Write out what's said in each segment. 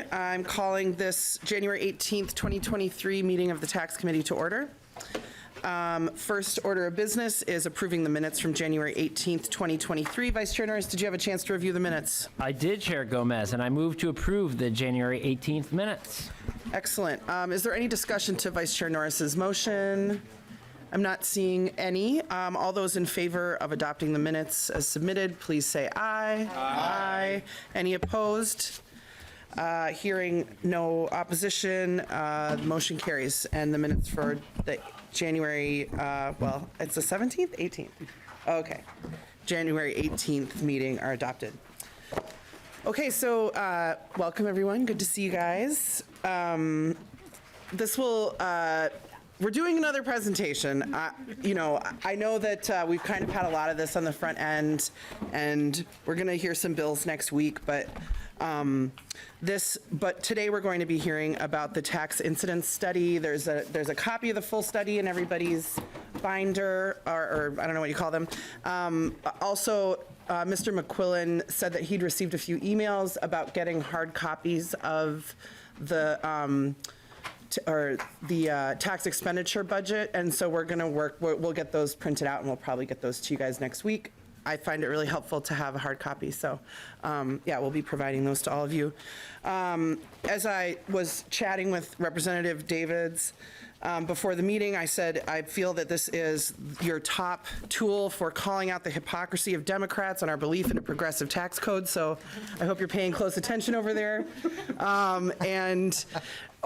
morning. I'm calling this January 18th, 2023 meeting of the Tax Committee to order. First order of business is approving the minutes from January 18th, 2023. Vice Chair Norris, did you have a chance to review the minutes? I did, Chair Gomez, and I move to approve the January 18th minutes. Excellent. Is there any discussion to Vice Chair Norris's motion? I'm not seeing any. All those in favor of adopting the minutes as submitted, please say aye. Aye. Any opposed? Hearing no opposition, the motion carries, and the minutes for the January, well, it's the 17th, 18th? Okay. January 18th meeting are adopted. Okay, so welcome everyone. Good to see you guys. This will, we're doing another presentation. I know that we've kind of had a lot of this on the front end, and we're going to hear some bills next week, but today we're going to be hearing about the tax incidence study. There's a copy of the full study in everybody's binder, or I don't know what you call them. Also, Mr. McQuillan said that he'd received a few emails about getting hard copies of the tax expenditure budget, and so we're going to work. We'll get those printed out, and we'll probably get those to you guys next week. I find it really helpful to have a hard copy, so yeah, we'll be providing those to all of you. As I was chatting with Representative Davids before the meeting, I said I feel that this is your top tool for calling out the hypocrisy of Democrats and our belief in a progressive tax code, so I hope you're paying close attention over there. And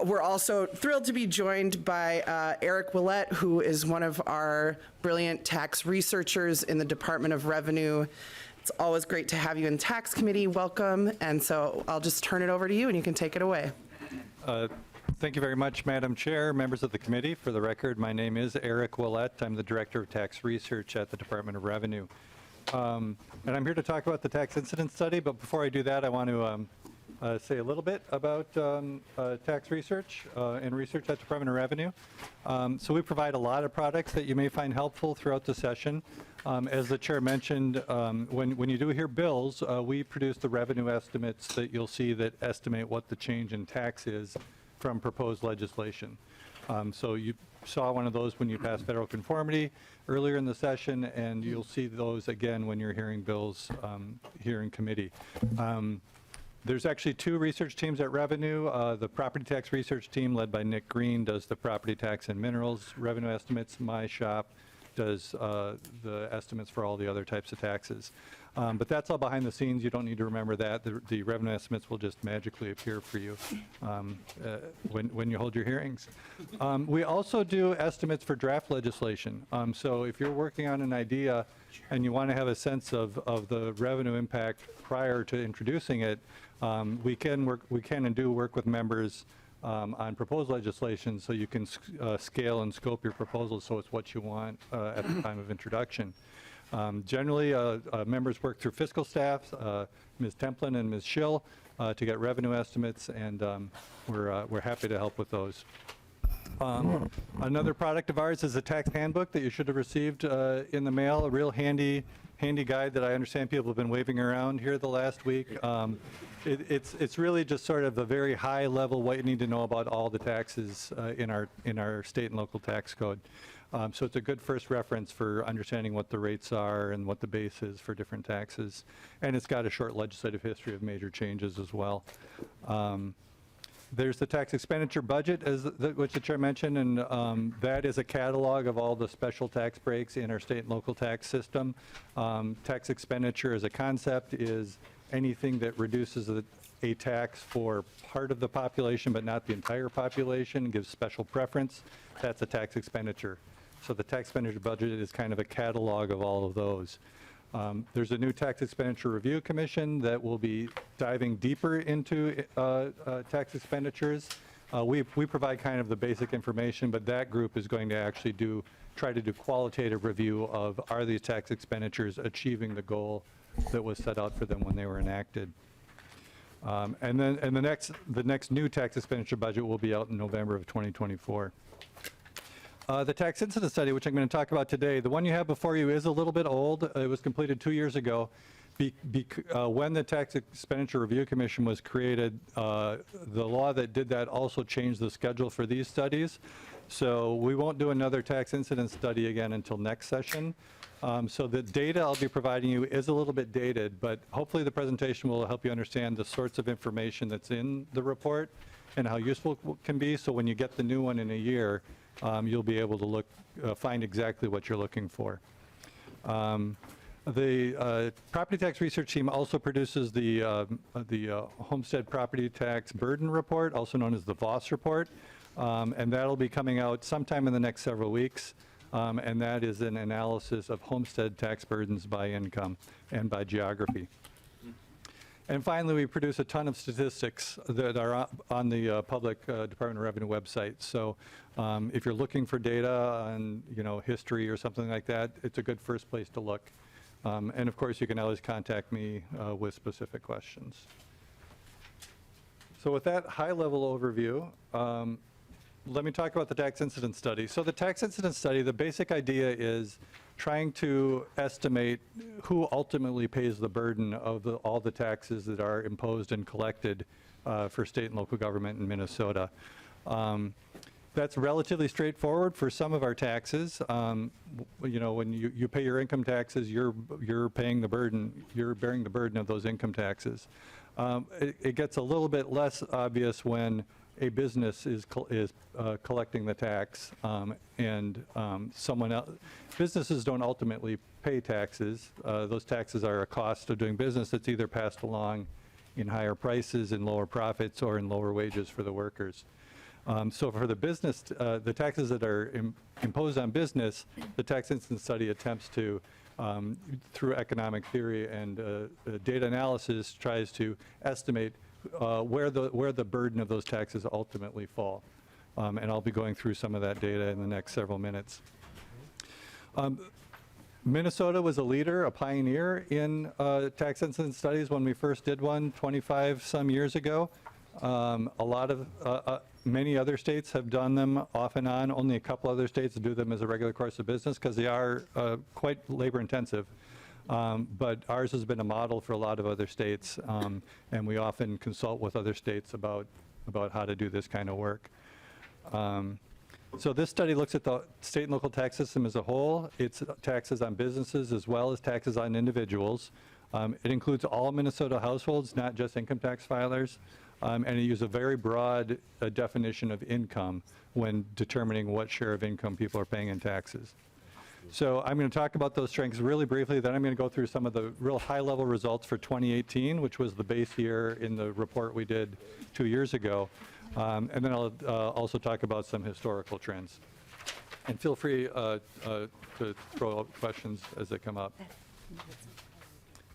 we're also thrilled to be joined by Eric Willett, who is one of our brilliant tax researchers in the Department of Revenue. It's always great to have you in Tax Committee. Welcome. And so I'll just turn it over to you and you can take it away. Thank you very much, Madam Chair, members of the committee. For the record, my name is Eric Willett. I'm the Director of Tax Research at the Department of Revenue. And I'm here to talk about the tax incidence study, but before I do that, I want to say a little bit about tax research and research at the Department of Revenue. So we provide a lot of products that you may find helpful throughout the session. As the chair mentioned, when you do hear bills, we produce the revenue estimates that you'll see that estimate what the change in tax is from proposed legislation. So you saw one of those when you passed federal conformity earlier in the session, and you'll see those again when you're hearing bills here in committee. There's actually two research teams at Revenue. The property tax research team led by Nick Green does the property tax and minerals revenue estimates. My shop does the estimates for all the other types of taxes. But that's all behind the scenes. You don't need to remember that. The revenue estimates will just magically appear for you when you hold your hearings. We also do estimates for draft legislation. So if you're working on an idea and you want to have a sense of the revenue impact prior to introducing it, we can and do work with members on proposed legislation, so you can scale and scope your proposals so it's what you want at the time of introduction. Generally, members work through fiscal staff, Ms. Templin and Ms. Schill, to get revenue estimates, and we're happy to help with those. Another product of ours is a tax handbook that you should have received in the mail, a real handy guide that I understand people have been waving around here the last week. It's really just sort of a very high level what you need to know about all the taxes in our state and local tax code. So it's a good first reference for understanding what the rates are and what the base is for different taxes. And it's got a short legislative history of major changes as well. There's the tax expenditure budget, which the chair mentioned, and that is a catalog of all the special tax breaks in our state and local tax system. Tax expenditure as a concept is anything that reduces a tax for part of the population but not the entire population, gives special preference. That's a tax expenditure. So the tax expenditure budget is kind of a catalog of all of those. There's a new tax expenditure review commission that will be diving deeper into tax expenditures. We provide kind of the basic information, but that group is going to actually try to do qualitative review of, are these tax expenditures achieving the goal that was set out for them when they were enacted. And the next new tax expenditure budget will be out in November of 2024. The tax incidence study, which I'm going to talk about today, the one you have before you is a little bit old. It was completed 2 years ago. When the Tax Expenditure Review Commission was created, the law that did that also changed the schedule for these studies. So we won't do another tax incidence study again until next session. So the data I'll be providing you is a little bit dated, but hopefully the presentation will help you understand the sorts of information that's in the report and how useful it can be. So when you get the new one in a year, you'll be able to find exactly what you're looking for. The property tax research team also produces the Homestead Property Tax Burden Report, also known as the VOS report, and that'll be coming out sometime in the next several weeks, and that is an analysis of homestead tax burdens by income and by geography. And finally, we produce a ton of statistics that are on the public Department of Revenue website. So if you're looking for data on, history or something like that, it's a good first place to look. And of course, you can always contact me with specific questions. So with that high-level overview, let me talk about the tax incidence study. So the tax incidence study, the basic idea is trying to estimate who ultimately pays the burden of all the taxes that are imposed and collected for state and local government in Minnesota. That's relatively straightforward for some of our taxes. When you pay your income taxes, you're paying the burden, you're bearing the burden of those income taxes. It gets a little bit less obvious when a business is collecting the tax, and someone else. Businesses don't ultimately pay taxes. Those taxes are a cost of doing business that's either passed along in higher prices, in lower profits, or in lower wages for the workers. So for the business, the taxes that are imposed on business, the tax incidence study attempts to, through economic theory and data analysis, tries to estimate where the burden of those taxes ultimately fall. And I'll be going through some of that data in the next several minutes. Minnesota was a leader, a pioneer in tax incidence studies when we first did one 25 some years ago. Many other states have done them off and on. Only a couple other states do them as a regular course of business because they are quite labor intensive. But ours has been a model for a lot of other states, and we often consult with other states about how to do this kind of work. So this study looks at the state and local tax system as a whole. It's taxes on businesses as well as taxes on individuals. It includes all Minnesota households, not just income tax filers. And it uses a very broad definition of income when determining what share of income people are paying in taxes. So I'm going to talk about those strengths really briefly, then I'm going to go through some of the real high-level results for 2018, which was the base year in the report we did 2 years ago. And then I'll also talk about some historical trends. And feel free to throw out questions as they come up.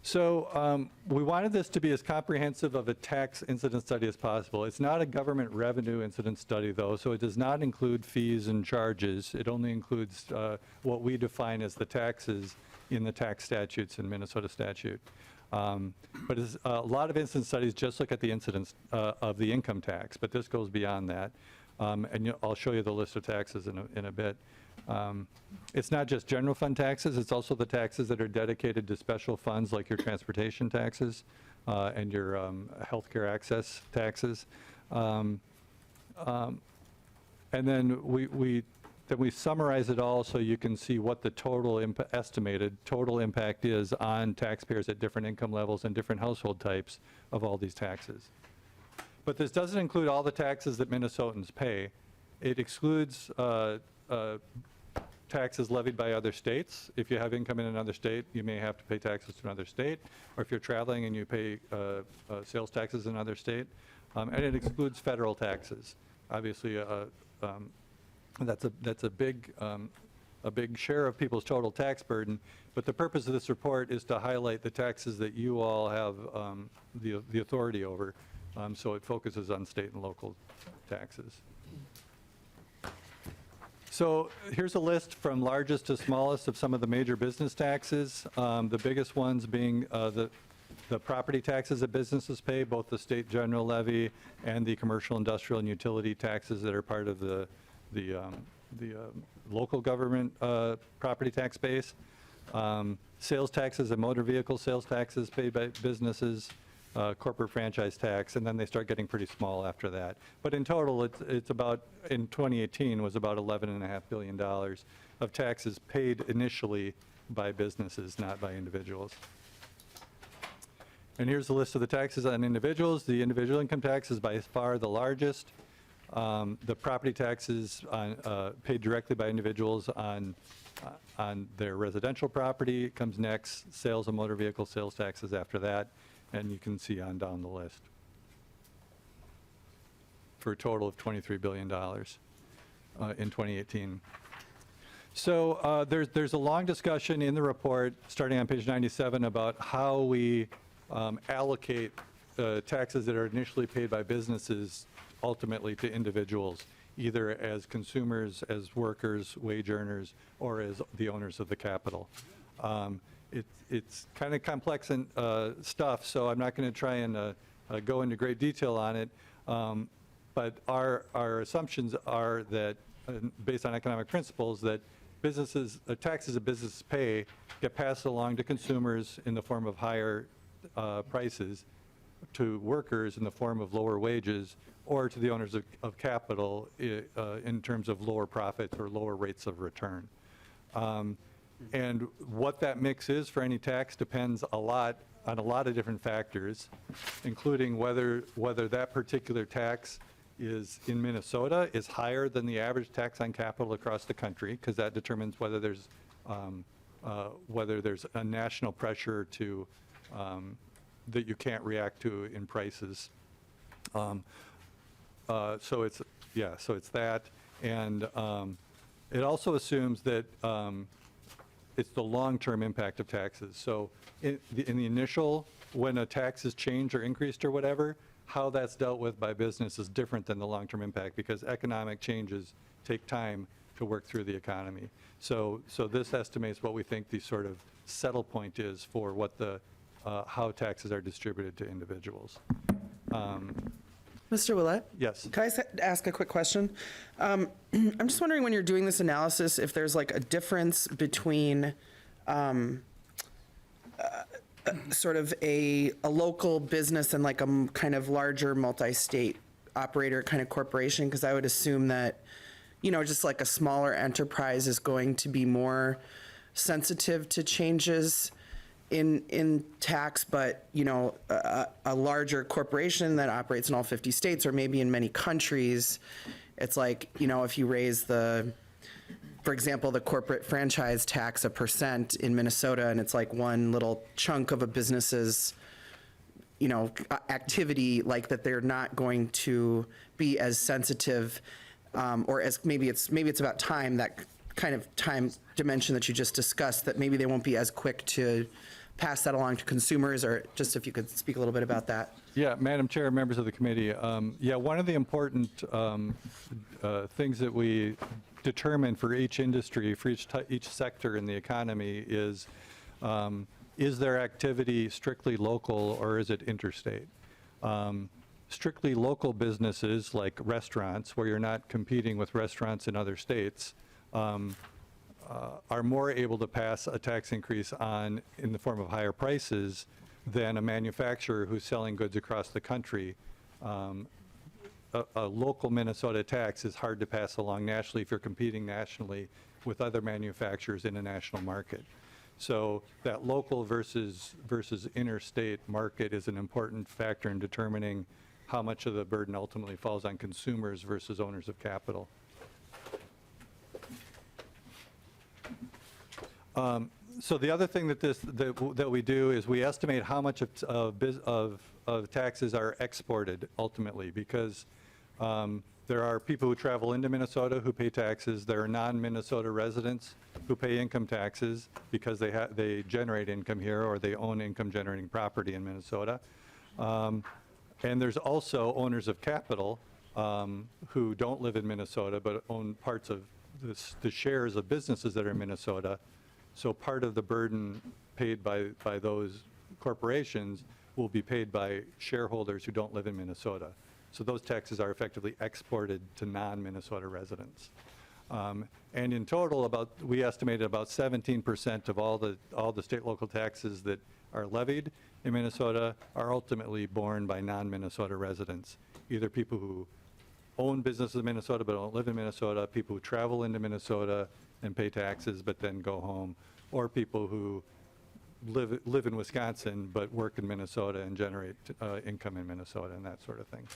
So we wanted this to be as comprehensive of a tax incidence study as possible. It's not a government revenue incidence study, though, so it does not include fees and charges. It only includes what we define as the taxes in the tax statutes in Minnesota statute. But a lot of incidence studies just look at the incidence of the income tax, but this goes beyond that. And I'll show you the list of taxes in a bit. It's not just general fund taxes, it's also the taxes that are dedicated to special funds like your transportation taxes and your healthcare access taxes. And then we summarize it all so you can see what the total estimated total impact is on taxpayers at different income levels and different household types of all these taxes. But this doesn't include all the taxes that Minnesotans pay. It excludes taxes levied by other states. If you have income in another state, you may have to pay taxes to another state, or if you're traveling and you pay sales taxes in another state. And it excludes federal taxes. Obviously, that's a big share of people's total tax burden, but the purpose of this report is to highlight the taxes that you all have the authority over, so it focuses on state and local taxes. So here's a list from largest to smallest of some of the major business taxes, the biggest ones being the property taxes that businesses pay, both the state general levy and the commercial, industrial, and utility taxes that are part of the local government property tax base, sales taxes and motor vehicle sales taxes paid by businesses, corporate franchise tax, and then they start getting pretty small after that. But in total, it's about, in 2018, was about $11.5 billion of taxes paid initially by businesses, not by individuals. And here's the list of the taxes on individuals. The individual income tax is by far the largest. The property taxes paid directly by individuals on their residential property comes next, sales of motor vehicle sales taxes after that, and you can see on down the list for a total of $23 billion in 2018. So there's a long discussion in the report, starting on page 97, about how we allocate taxes that are initially paid by businesses ultimately to individuals, either as consumers, as workers, wage earners, or as the owners of the capital. It's kind of complex and stuff, so I'm not going to try and go into great detail on it. But our assumptions are that, based on economic principles, that businesses, taxes that businesses pay get passed along to consumers in the form of higher prices, to workers in the form of lower wages, or to the owners of capital in terms of lower profits or lower rates of return. And what that mix is for any tax depends a lot on a lot of different factors, including whether that particular tax is in Minnesota is higher than the average tax on capital across the country, because that determines whether there's a national pressure to that you can't react to in prices. So it's that, and it also assumes that it's the long-term impact of taxes. So in the initial, when a tax is changed or increased or whatever, how that's dealt with by business is different than the long-term impact, because economic changes take time to work through the economy. So this estimates what we think the sort of settle point is for what the how taxes are distributed to individuals. Mr. Willett? Yes. Can I ask a quick question? I'm just wondering, when you're doing this analysis, if there's like a difference between sort of a local business and like a kind of larger multi-state operator kind of corporation, because I would assume that, you know, just like a smaller enterprise is going to be more sensitive to changes in tax, but, you know, a larger corporation that operates in all 50 states or maybe in many countries, it's like, you know, if you raise the, for example, the corporate franchise tax 1% in Minnesota, and it's like one little chunk of a business's, you know, activity, like that, they're not going to be as sensitive, or as maybe it's about time, that kind of time dimension that you just discussed, that maybe they won't be as quick to pass that along to consumers, or just if you could speak a little bit about that. Yeah, Madam Chair, members of the committee. Yeah, one of the important things that we determine for each industry, for each sector in the economy is their activity strictly local or is it interstate? Strictly local businesses like restaurants, where you're not competing with restaurants in other states, are more able to pass a tax increase on in the form of higher prices than a manufacturer who's selling goods across the country. A local Minnesota tax is hard to pass along nationally if you're competing nationally with other manufacturers in a national market. So that local versus interstate market is an important factor in determining how much of the burden ultimately falls on consumers versus owners of capital. So the other thing that we do is we estimate how much of taxes are exported ultimately, because there are people who travel into Minnesota who pay taxes. There are non-Minnesota residents who pay income taxes because they generate income here or they own income-generating property in Minnesota. And there's also owners of capital who don't live in Minnesota but own parts of the shares of businesses that are in Minnesota. So part of the burden paid by those corporations will be paid by shareholders who don't live in Minnesota. So those taxes are effectively exported to non-Minnesota residents. And in total, we estimated about 17% of all the state local taxes that are levied in Minnesota are ultimately borne by non-Minnesota residents, either people who own businesses in Minnesota but don't live in Minnesota, people who travel into Minnesota and pay taxes but then go home, or people who live in Wisconsin but work in Minnesota and generate income in Minnesota and that sort of thing.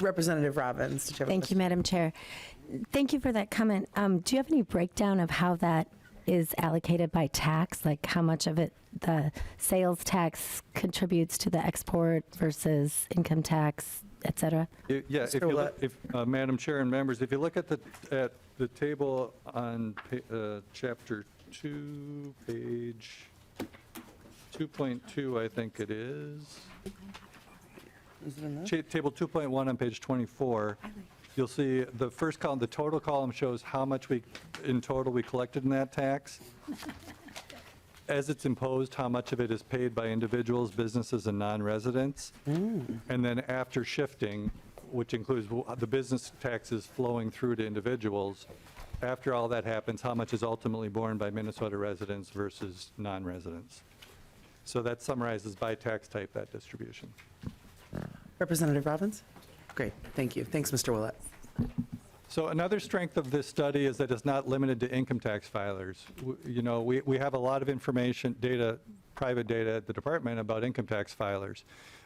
Representative Robbins, did you have a Thank you, question? Madam Chair. Thank you for that comment. Do you have any breakdown of how that is allocated by tax? Like how much of it the sales tax contributes to the export versus income tax, et cetera? Yeah, if you look, Madam Chair and members, if you look at the table on Chapter 2, page 2.2, I think it is. Table 2.1 on page 24, you'll see the first column, the total column shows how much in total we collected in that tax. As it's imposed, how much of it is paid by individuals, businesses, and non-residents. And then after shifting, which includes the business taxes flowing through to individuals, after all that happens, how much is ultimately borne by Minnesota residents versus non-residents. So that summarizes by tax type that distribution. Representative Robbins? Great, thank you. Thanks, Mr. Willett. So another strength of this study is that it's not limited to income tax filers. We have a lot of information, private data at the department about income tax filers,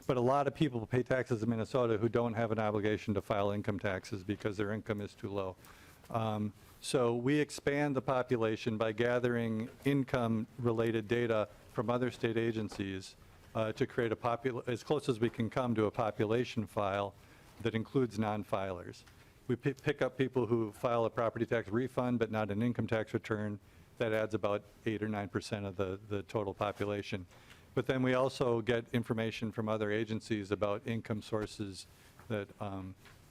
but a lot of people pay taxes in Minnesota who don't have an obligation to file income taxes because their income is too low. So we expand the population by gathering income-related data from other state agencies to create as close as we can come to a population file that includes non-filers. We pick up people who file a property tax refund but not an income tax return. That adds about 8 or 9% of the total population. But then we also get information from other agencies about income sources that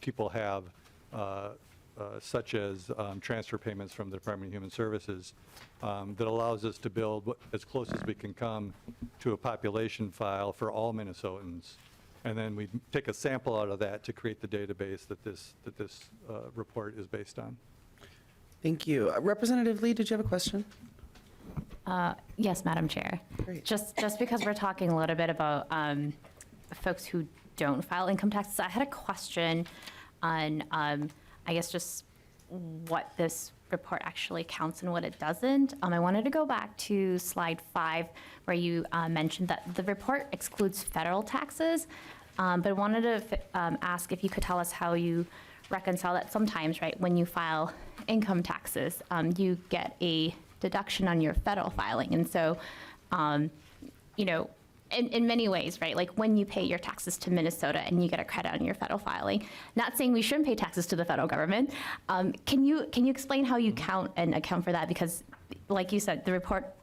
people have, such as transfer payments from the Department of Human Services, that allows us to build as close as we can come to a population file for all Minnesotans. And then we take a sample out of that to create the database that this report is based on. Thank you. Representative Lee, did you have a question? Yes, Madam Chair. Great. Just because we're talking a little bit about folks who don't file income taxes, I had a question on, I guess, just what this report actually counts and what it doesn't. I wanted to go back to slide 5, where you mentioned that the report excludes federal taxes, but I wanted to ask if you could tell us how you reconcile that. Sometimes, right, when you file income taxes, you get a deduction on your federal filing. And so, in many ways, right, like when you pay your taxes to Minnesota and you get a credit on your federal filing, not saying we shouldn't pay taxes to the federal government. Can you explain how you count and account for that? Because like you said, the report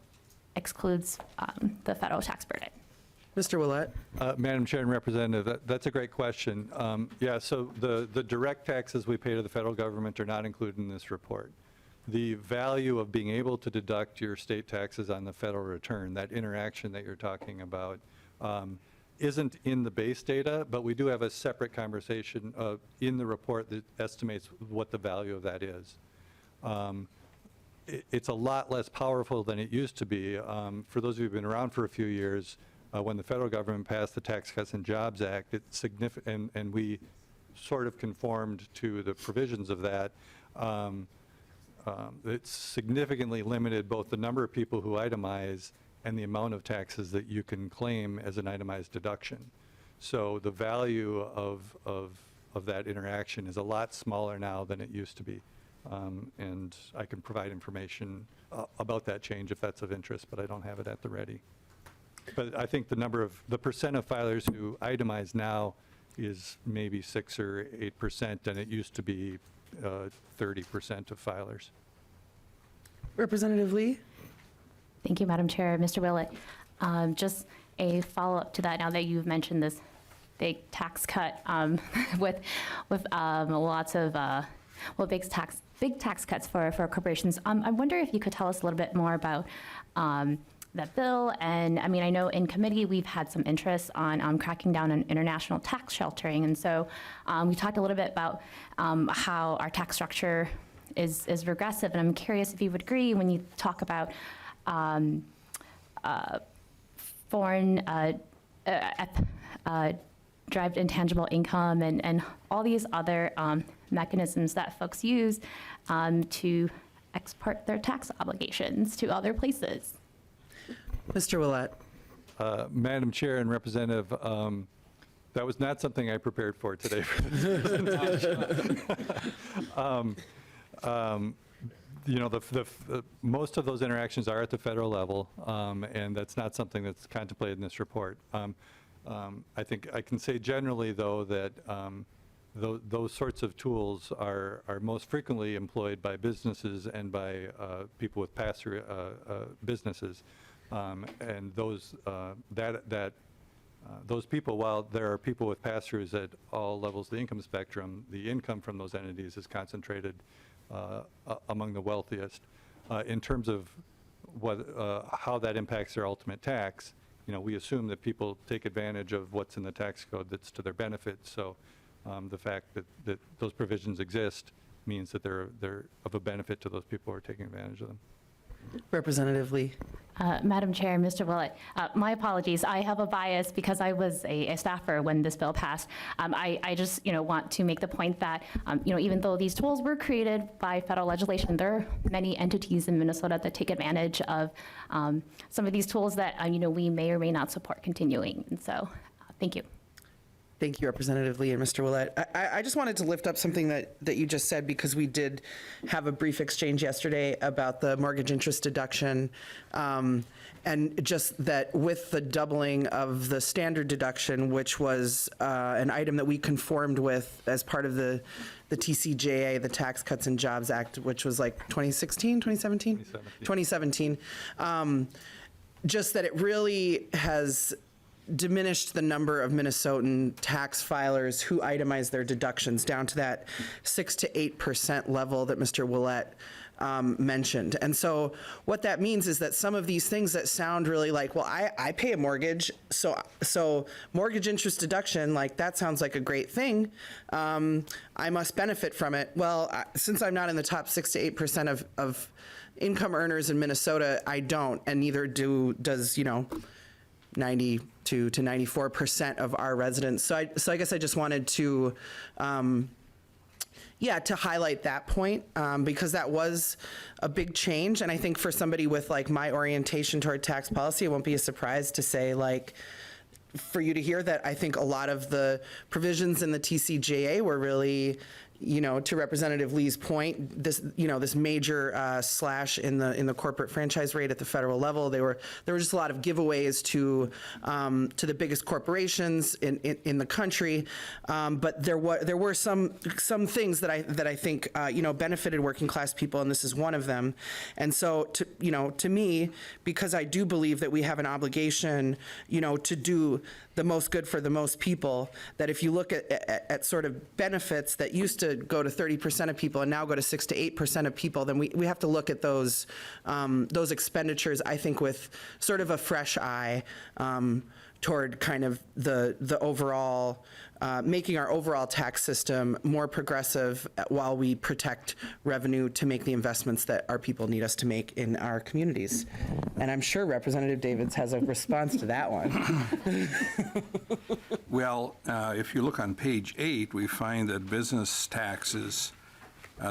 excludes the federal tax burden. Mr. Willett? Madam Chair and Representative, that's a great question. Yeah, so the direct taxes we pay to the federal government are not included in this report. The value of being able to deduct your state taxes on the federal return, that interaction that you're talking about, isn't in the base data, but we do have a separate conversation in the report that estimates what the value of that is. It's a lot less powerful than it used to be. For those of you who've been around for a few years, when the federal government passed the Tax Cuts and Jobs Act, it's significant, and we sort of conformed to the provisions of that. It significantly limited both the number of people who itemize and the amount of taxes that you can claim as an itemized deduction. So the value of that interaction is a lot smaller now than it used to be. And I can provide information about that change if that's of interest, but I don't have it at the ready. But I think the percent of filers who itemize now is maybe 6 or 8%, and it used to be 30% of filers. Representative Lee? Thank you, Madam Chair. Mr. Willett, just a follow-up to that, now that you've mentioned this big tax cut with lots of, big tax cuts for corporations. I wonder if you could tell us a little bit more about that bill. And I mean, I know in committee, we've had some interest on cracking down on international tax sheltering. And so we talked a little bit about how our tax structure is regressive. And I'm curious if you would agree when you talk about foreign derived intangible income and all these other mechanisms that folks use to export their tax obligations to other places. Mr. Willett. Madam Chair and Representative, that was not something I prepared for today. You know, most of those interactions are at the federal level, and that's not something that's contemplated in this report. I think I can say generally, though, that those sorts of tools are most frequently employed by businesses and by people with pass-through businesses. And those those people, while there are people with pass-throughs at all levels of the income spectrum, the income from those entities is concentrated among the wealthiest. In terms of how that impacts their ultimate tax, you know, we assume that people take advantage of what's in the tax code that's to their benefit. So the fact that those provisions exist means that they're of a benefit to those people who are taking advantage of them. Representative Lee. Madam Chair, Mr. Willett, my apologies. I have a bias because I was a staffer when this bill passed. I just, want to make the point that, even though these tools were created by federal legislation, there are many entities in Minnesota that take advantage of some of these tools that, we may or may not support continuing. And so, thank you. Thank you, Representative Lee and Mr. Willett. I just wanted to lift up something that you just said, because we did have a brief exchange yesterday about the mortgage interest deduction, and just that with the doubling of the standard deduction, which was an item that we conformed with as part of the TCJA, the Tax Cuts and Jobs Act, which was like 2016, 2017? 2017. Just that it really has diminished the number of Minnesotan tax filers who itemize their deductions down to that 6 to 8% level that Mr. Willett mentioned. And so what that means is that some of these things that sound really like, well, I pay a mortgage, so mortgage interest deduction, like that sounds like a great thing. I must benefit from it. Well, since I'm not in the top 6 to 8% of income earners in Minnesota, I don't, and neither does 92 to 94% of our residents. So I guess I just wanted to, to highlight that point, because that was a big change. And I think for somebody with like my orientation toward tax policy, it won't be a surprise to say, like, for you to hear that I think a lot of the provisions in the TCJA were really, to Representative Lee's point, this major slash in the corporate franchise rate at the federal level. There were just a lot of giveaways to the biggest corporations in the country, but there were some things that I think benefited working class people, and this is one of them. And so to me, because I do believe that we have an obligation to do the most good for the most people, that if you look at sort of benefits that used to go to 30% of people and now go to 6 to 8% of people, then we have to look at those expenditures, I think, with sort of a fresh eye toward kind of the overall, making our overall tax system more progressive while we protect revenue to make the investments that our people need us to make in our communities. And I'm sure Representative Davids has a response to that one. Well, if you look on page 8, we find that business taxes,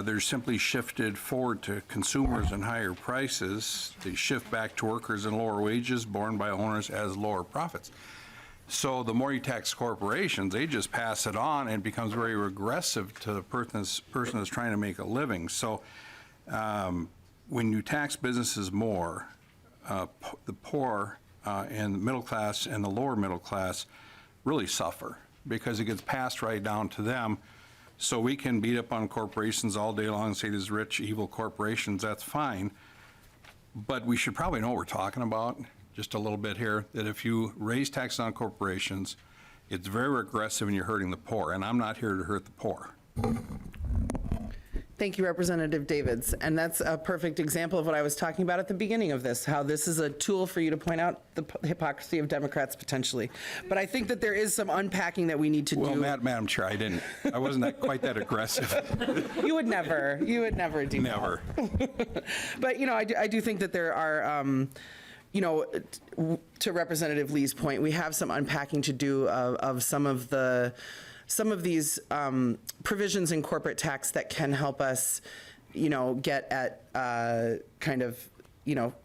they're simply shifted forward to consumers and higher prices. They shift back to workers and lower wages borne by owners as lower profits. So the more you tax corporations, they just pass it on, and it becomes very regressive to the person that's trying to make a living. So when you tax businesses more, the poor and the middle class and the lower middle class really suffer, because it gets passed right down to them. So we can beat up on corporations all day long and say these rich, evil corporations, that's fine. But we should probably know what we're talking about just a little bit here, that if you raise taxes on corporations, it's very regressive and you're hurting the poor. And I'm not here to hurt the poor. Thank you, Representative Davids. And that's a perfect example of what I was talking about at the beginning of this, how this is a tool for you to point out the hypocrisy of Democrats potentially. But I think that there is some unpacking that we need to Well, do. Madam Chair, I wasn't quite that aggressive. You would never do that. Never. But, I do think that there are, to Representative Lee's point, we have some unpacking to do of some of these provisions in corporate tax that can help us, get at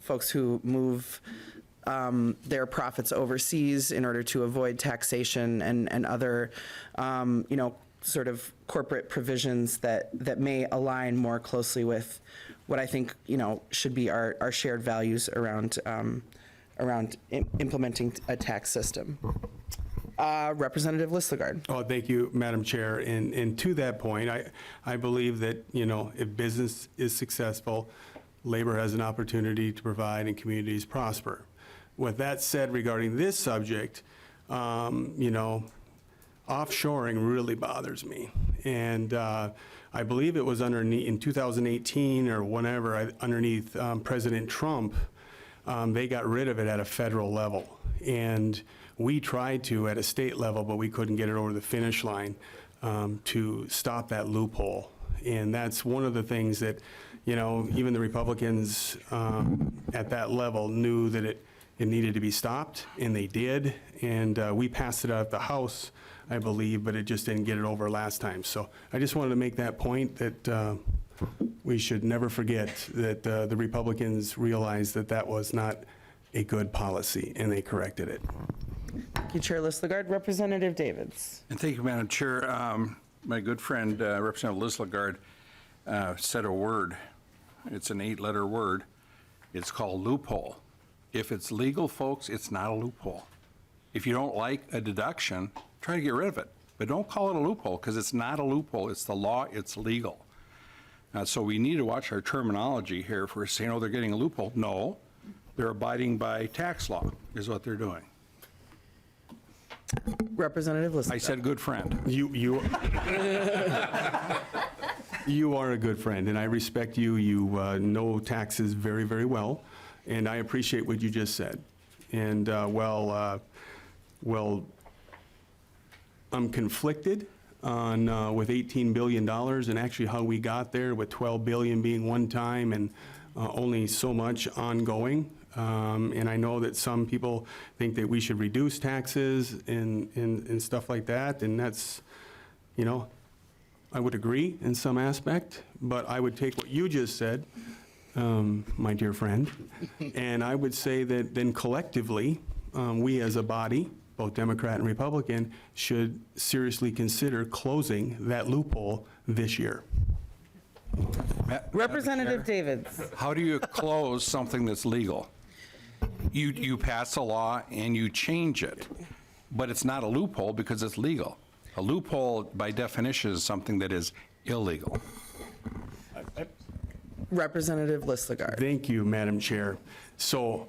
folks who move their profits overseas in order to avoid taxation and other, sort of corporate provisions that may align more closely with what I think, should be our shared values around implementing a tax system. Representative Listlegard. Oh, thank you, Madam Chair. And to that point, I believe that, if business is successful, labor has an opportunity to provide and communities prosper. With that said, regarding this subject, offshoring really bothers me. And I believe it was in 2018 or whenever, underneath President Trump, they got rid of it at a federal level. And we tried to at a state level, but we couldn't get it over the finish line to stop that loophole. And that's one of the things that, even the Republicans at that level knew that it needed to be stopped, and they did. And we passed it out of the House, I believe, but it just didn't get it over last time. So I just wanted to make that point that we should never forget that the Republicans realized that that was not a good policy, and they corrected it. Thank you, Chair Listlegard. Representative Davids. And thank you, Madam Chair. My good friend, Representative Listlegard, said a word. It's an 8-letter word. It's called loophole. If it's legal, folks, it's not a loophole. If you don't like a deduction, try to get rid of it. But don't call it a loophole, because it's not a loophole. It's the law. It's legal. So we need to watch our terminology here. If we're saying, oh, they're getting a loophole. No, they're abiding by tax law is what they're doing. Representative Listlegard. I said good friend. You are a good friend, and I respect you. You know taxes very, very well, and I appreciate what you just said. And well, I'm conflicted on with $18 billion and actually how we got there, with $12 billion being one time and only so much ongoing. And I know that some people think that we should reduce taxes and stuff like that, and that's, I would agree in some aspect, but I would take what you just said, my dear friend, and I would say that then collectively, we as a body, both Democrat and Republican, should seriously consider closing that loophole this year. Representative Davids. How do you close something that's legal? You pass a law and you change it, but it's not a loophole because it's legal. A loophole, by definition, is something that is illegal. Representative Listlegard. Thank you, Madam Chair. So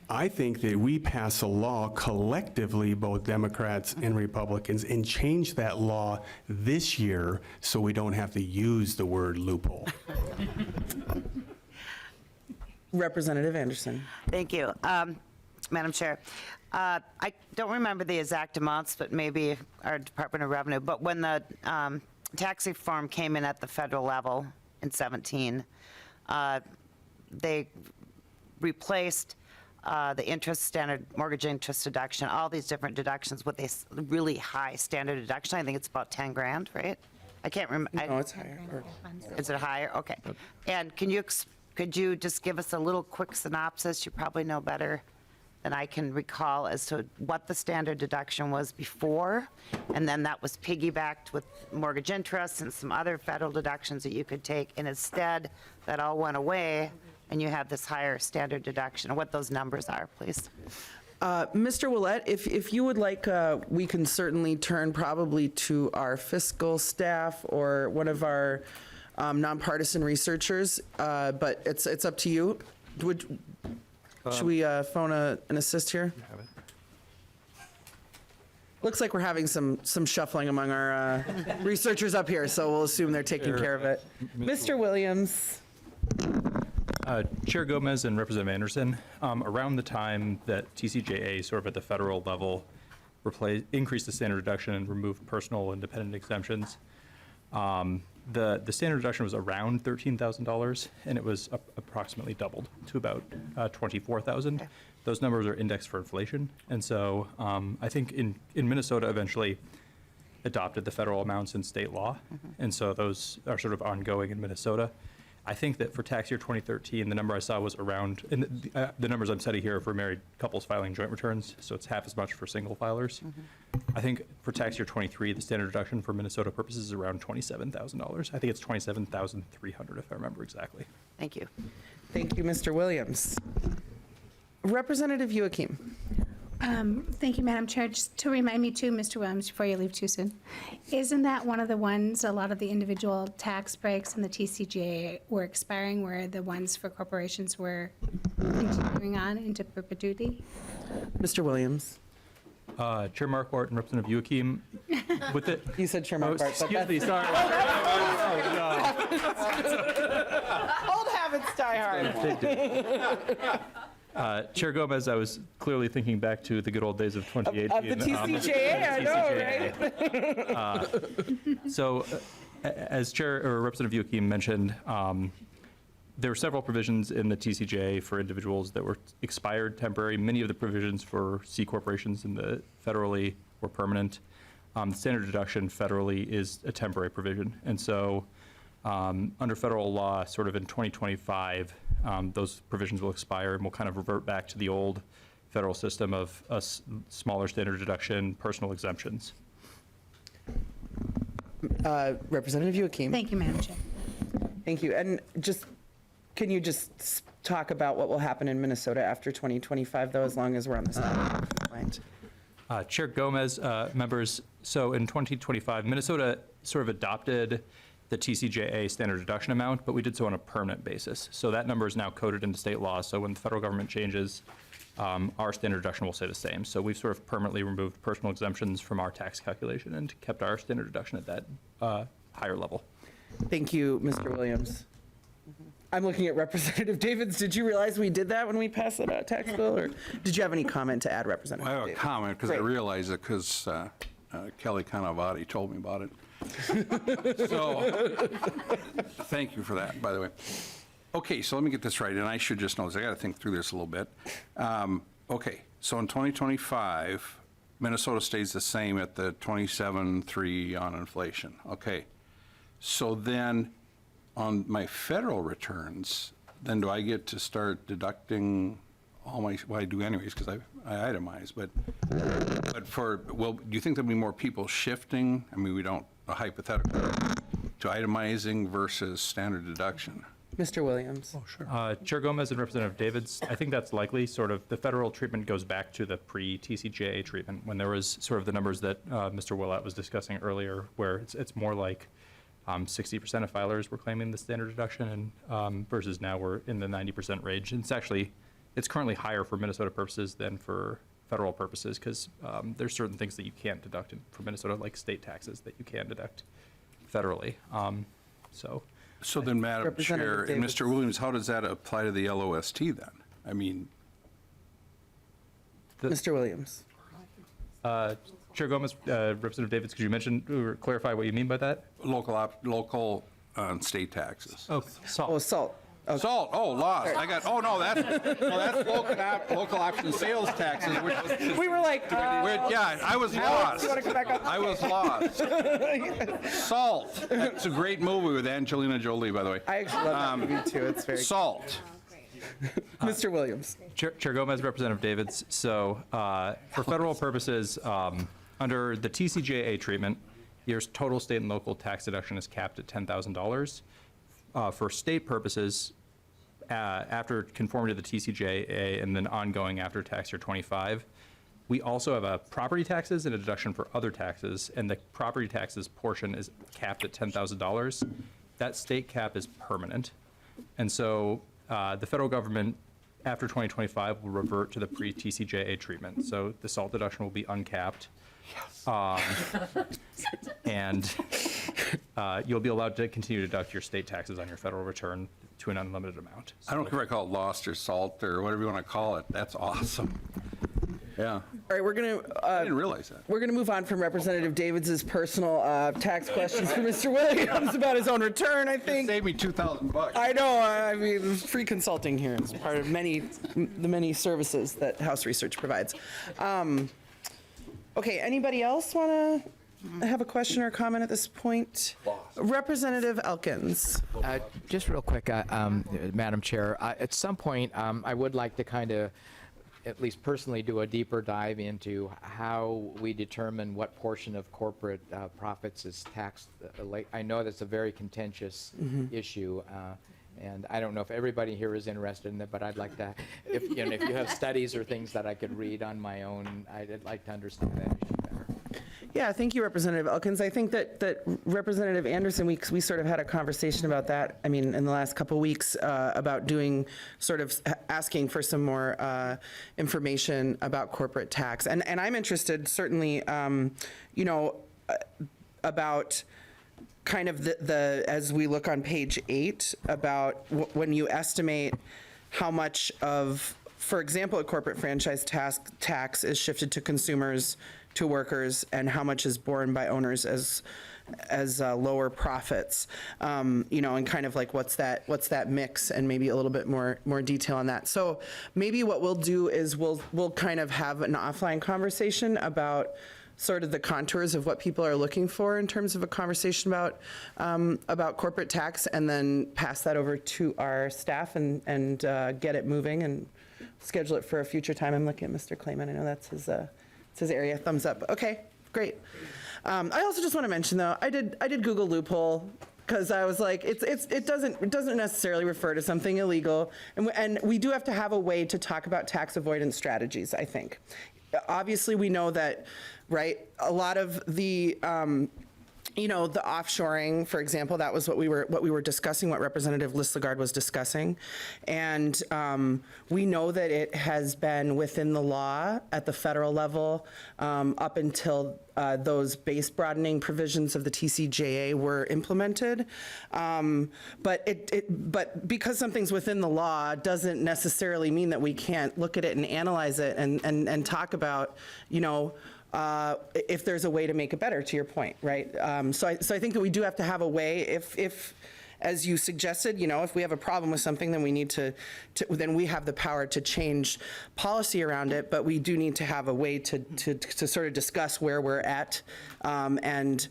I think that we pass a law collectively, both Democrats and Republicans, and change that law this year so we don't have to use the word loophole. Representative Anderson. Thank you. Madam Chair, I don't remember the exact amounts, but maybe our Department of Revenue, but when the tax reform came in at the federal level in 17, they replaced the standard mortgage interest deduction, all these different deductions with a really high standard deduction. I think it's about 10 grand, right? I can't remember. No, it's higher. Is it higher? Okay. And could you just give us a little quick synopsis? You probably know better than I can recall as to what the standard deduction was before, and then that was piggybacked with mortgage interest and some other federal deductions that you could take, and instead that all went away and you have this higher standard deduction, and what those numbers are, please. Mr. Willett, if you would like, we can certainly turn probably to our fiscal staff or one of our nonpartisan researchers, but it's up to you. Should we phone an assist here? Looks like we're having some shuffling among our researchers up here, so we'll assume they're taking care of it. Mr. Williams. Chair Gomez and Representative Anderson, around the time that TCJA sort of at the federal level increased the standard deduction and removed personal and dependent exemptions, the standard deduction was around $13,000, and it was approximately doubled to about $24,000. Those numbers are indexed for inflation, and so I think in Minnesota eventually adopted the federal amounts in state law, and so those are sort of ongoing in Minnesota. I think that for tax year 2013, the number I saw was around, and the numbers I'm citing here are for married couples filing joint returns, so it's half as much for single filers. I think for tax year 23, the standard deduction for Minnesota purposes is around $27,000. I think it's $27,300 if I remember exactly. Thank you. Thank you, Mr. Williams. Representative Joachim. Thank you, Madam Chair. Just to remind me too, Mr. Williams, before you leave too soon, isn't that one of the ones, a lot of the individual tax breaks in the TCJA were expiring, where the ones for corporations were continuing on into perpetuity? Mr. Williams. Chair Marquardt and Representative Joachim, with it. You said Chair Marquardt, but Excuse me, sorry. old habits die hard. Chair Gomez, I was clearly thinking back to the good old days of 2018. Of the TCJA, I know, right? So, as Chair or Representative Joachim mentioned, there were several provisions in the TCJA for individuals that were expired temporary. Many of the provisions for C corporations in the federally were permanent. The standard deduction federally is a temporary provision, and so under federal law, sort of in 2025, those provisions will expire and we'll kind of revert back to the old federal system of a smaller standard deduction, personal exemptions. Representative Joachim. Thank you, Madam Chair. Thank you. And can you just talk about what will happen in Minnesota after 2025, though, as long as we're on this line? Chair Gomez, members, so in 2025, Minnesota sort of adopted the TCJA standard deduction amount, but we did so on a permanent basis. So that number is now coded into state law. So when the federal government changes, our standard deduction will stay the same. So we've sort of permanently removed personal exemptions from our tax calculation and kept our standard deduction at that higher level. Thank you, Mr. Williams. I'm looking at Representative Davids. Did you realize we did that when we passed the tax bill, or did you have any comment to add, Representative I have a Davids? comment because I Great. realized it because Kelly Canavati told me about it. So, thank you for that, by the way. Okay, so let me get this right, and I should just know this. I got to think through this a little bit. Okay, so in 2025, Minnesota stays the same at the 27.3 on inflation. Okay, so then on my federal returns, then do I get to start deducting all my, well, I do anyways because I itemize, but well, do you think there'll be more people shifting? I mean, we don't, a hypothetical, to itemizing versus standard deduction? Mr. Williams. Chair Gomez and Representative Davids, I think that's likely. Sort of the federal treatment goes back to the pre-TCJA treatment when there was sort of the numbers that Mr. Willett was discussing earlier, where it's more like 60% of filers were claiming the standard deduction, and versus now we're in the 90% range. And it's currently higher for Minnesota purposes than for federal purposes because there's certain things that you can't deduct for Minnesota, like state taxes, that you can deduct federally. So then, Madam Chair, Representative and Davids. Mr. Williams, how does that apply to the LOST then? I mean, Mr. Williams. Chair Gomez, Representative Davids, could you mention or clarify what you mean by that? local state taxes. Oh, Oh, salt. Okay. Salt, lost. That's local option sales taxes, which, We were like, yeah, I was lost. you wanna come back up? I was lost. Salt. It's a great movie with Angelina Jolie, by the way. I actually love that movie too. It's very Salt. Mr. Williams. Chair Gomez, Representative Davids. So for federal purposes, under the TCJA treatment, your total state and local tax deduction is capped at $10,000. For state purposes, after conforming to the TCJA and then ongoing after tax year 25, we also have a property taxes and a deduction for other taxes, and the property taxes portion is capped at $10,000. That state cap is permanent, and so the federal government after 2025 will revert to the pre-TCJA treatment. So the SALT deduction will be uncapped. And you'll be allowed to continue to deduct your state taxes on your federal return to an unlimited amount. I don't care if I call it lost or salt or whatever you want to call it. That's awesome. Yeah, All right, we're going I to didn't realize that. We're going to move on from Representative Davids' personal tax questions for Mr. Williams about his own return, I think. Save me $2,000. I know, I mean, free consulting here is part of the many services that House Research provides. Okay, anybody else want to have a question or comment at this point? Representative Elkins. Just real quick, Madam Chair, at some point, I would like to kind of, at least personally, do a deeper dive into how we determine what portion of corporate profits is taxed. I know that's a very contentious issue, and I don't know if everybody here is interested in that, but I'd like to, if you have studies or things that I could read on my own, I'd like to understand that issue better. Yeah, thank you, Representative Elkins. I think that Representative Anderson, we sort of had a conversation about that, I mean, in the last couple of weeks, about doing, sort of asking for some more information about corporate tax. And I'm interested, certainly, about kind of as we look on page 8, about when you estimate how much of, for example, a corporate franchise tax is shifted to consumers, to workers, and how much is borne by owners as lower profits, and kind of like what's that mix, and maybe a little bit more detail on that. So maybe what we'll do is we'll kind of have an offline conversation about sort of the contours of what people are looking for in terms of a conversation about corporate tax, and then pass that over to our staff and get it moving and schedule it for a future time. I'm looking at Mr. Clayman. I know that's his area. Thumbs up. Okay, great. I also just want to mention, though, I did Google loophole, because I was like, it doesn't necessarily refer to something illegal, and we do have to have a way to talk about tax avoidance strategies, I think. Obviously, we know that, right, a lot of the the offshoring, for example, that was what we were discussing, what Representative Listlegard was discussing. And we know that it has been within the law at the federal level up until those base broadening provisions of the TCJA were implemented. But because something's within the law doesn't necessarily mean that we can't look at it and analyze it and talk about, if there's a way to make it better, to your point, right? So I think that we do have to have a way, if as you suggested, if we have a problem with something, then we need then we have the power to change policy around it, but we do need to have a way to sort of discuss where we're at, and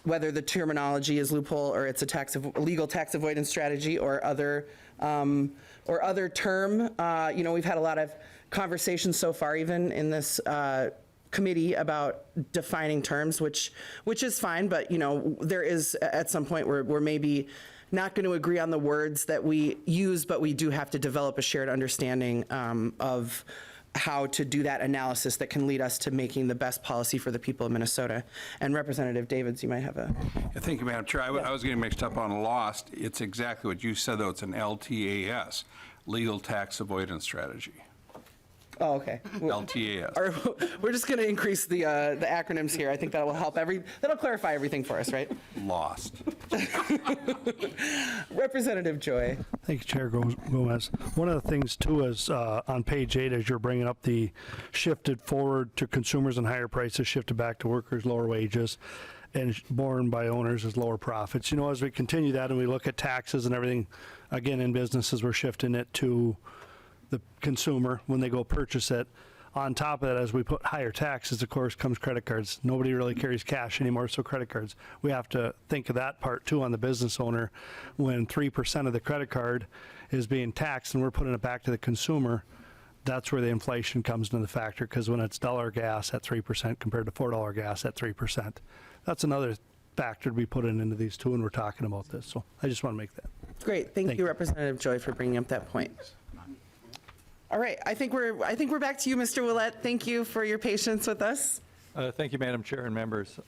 whether the terminology is loophole or it's a legal tax avoidance strategy or other term. We've had a lot of conversations so far, even in this committee, about defining terms, which is fine, but there is at some point where we're maybe not going to agree on the words that we use, but we do have to develop a shared understanding of how to do that analysis that can lead us to making the best policy for the people of Minnesota. And Representative Davids, you might have a... Thank you, Madam Chair. I was getting mixed up on lost. It's exactly what you said, though. It's an LTAS, Legal Tax Avoidance Strategy. Oh, okay. LTAS. We're just going to increase the acronyms here. I think that will help that'll clarify everything for us, right? Lost. Representative Joy. Thank you, Chair Gomez. One of the things, too, is on page 8, as you're bringing up the shifted forward to consumers and higher prices, shifted back to workers, lower wages, and borne by owners as lower profits. As we continue that and we look at taxes and everything, again, in businesses, we're shifting it to the consumer when they go purchase it. On top of that, as we put higher taxes, of course, comes credit cards. Nobody really carries cash anymore, so credit cards. We have to think of that part, too, on the business owner. When 3% of the credit card is being taxed and we're putting it back to the consumer, that's where the inflation comes into the factor, because when it's $1 gas at 3% compared to $4 gas at 3%, that's another factor to be put into these, too, when we're talking about this. So I just want to make that. Great. Thank you, Representative Joy, for bringing up that point. All right, I think we're back to you, Mr. Willett. Thank you for your patience with us. Thank you, Madam Chair and members.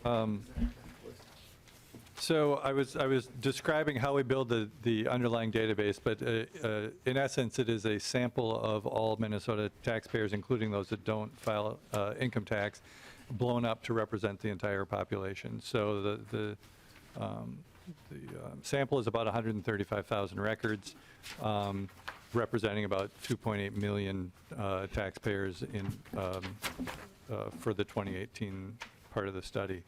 So I was describing how we build the underlying database, but in essence, it is a sample of all Minnesota taxpayers, including those that don't file income tax, blown up to represent the entire population. So the sample is about 135,000 records, representing about 2.8 million taxpayers in for the 2018 part of the study.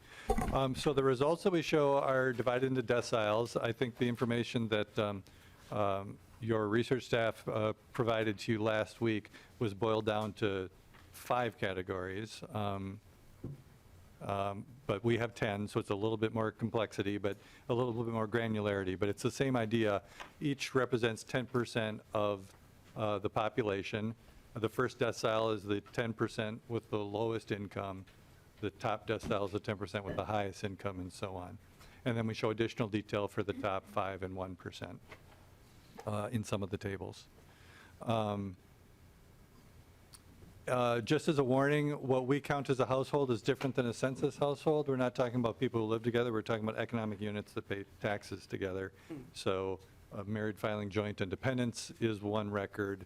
So the results that we show are divided into deciles. I think the information that your research staff provided to you last week was boiled down to 5 categories. But we have 10, so it's a little bit more complexity, but a little bit more granularity. But it's the same idea. Each represents 10% of the population. The first decile is the 10% with the lowest income. The top decile is the 10% with the highest income, and so on. And then we show additional detail for the top 5 and 1% in some of the tables. Just as a warning, what we count as a household is different than a census household. We're not talking about people who live together. We're talking about economic units that pay taxes together. So married filing joint independence is 1 record.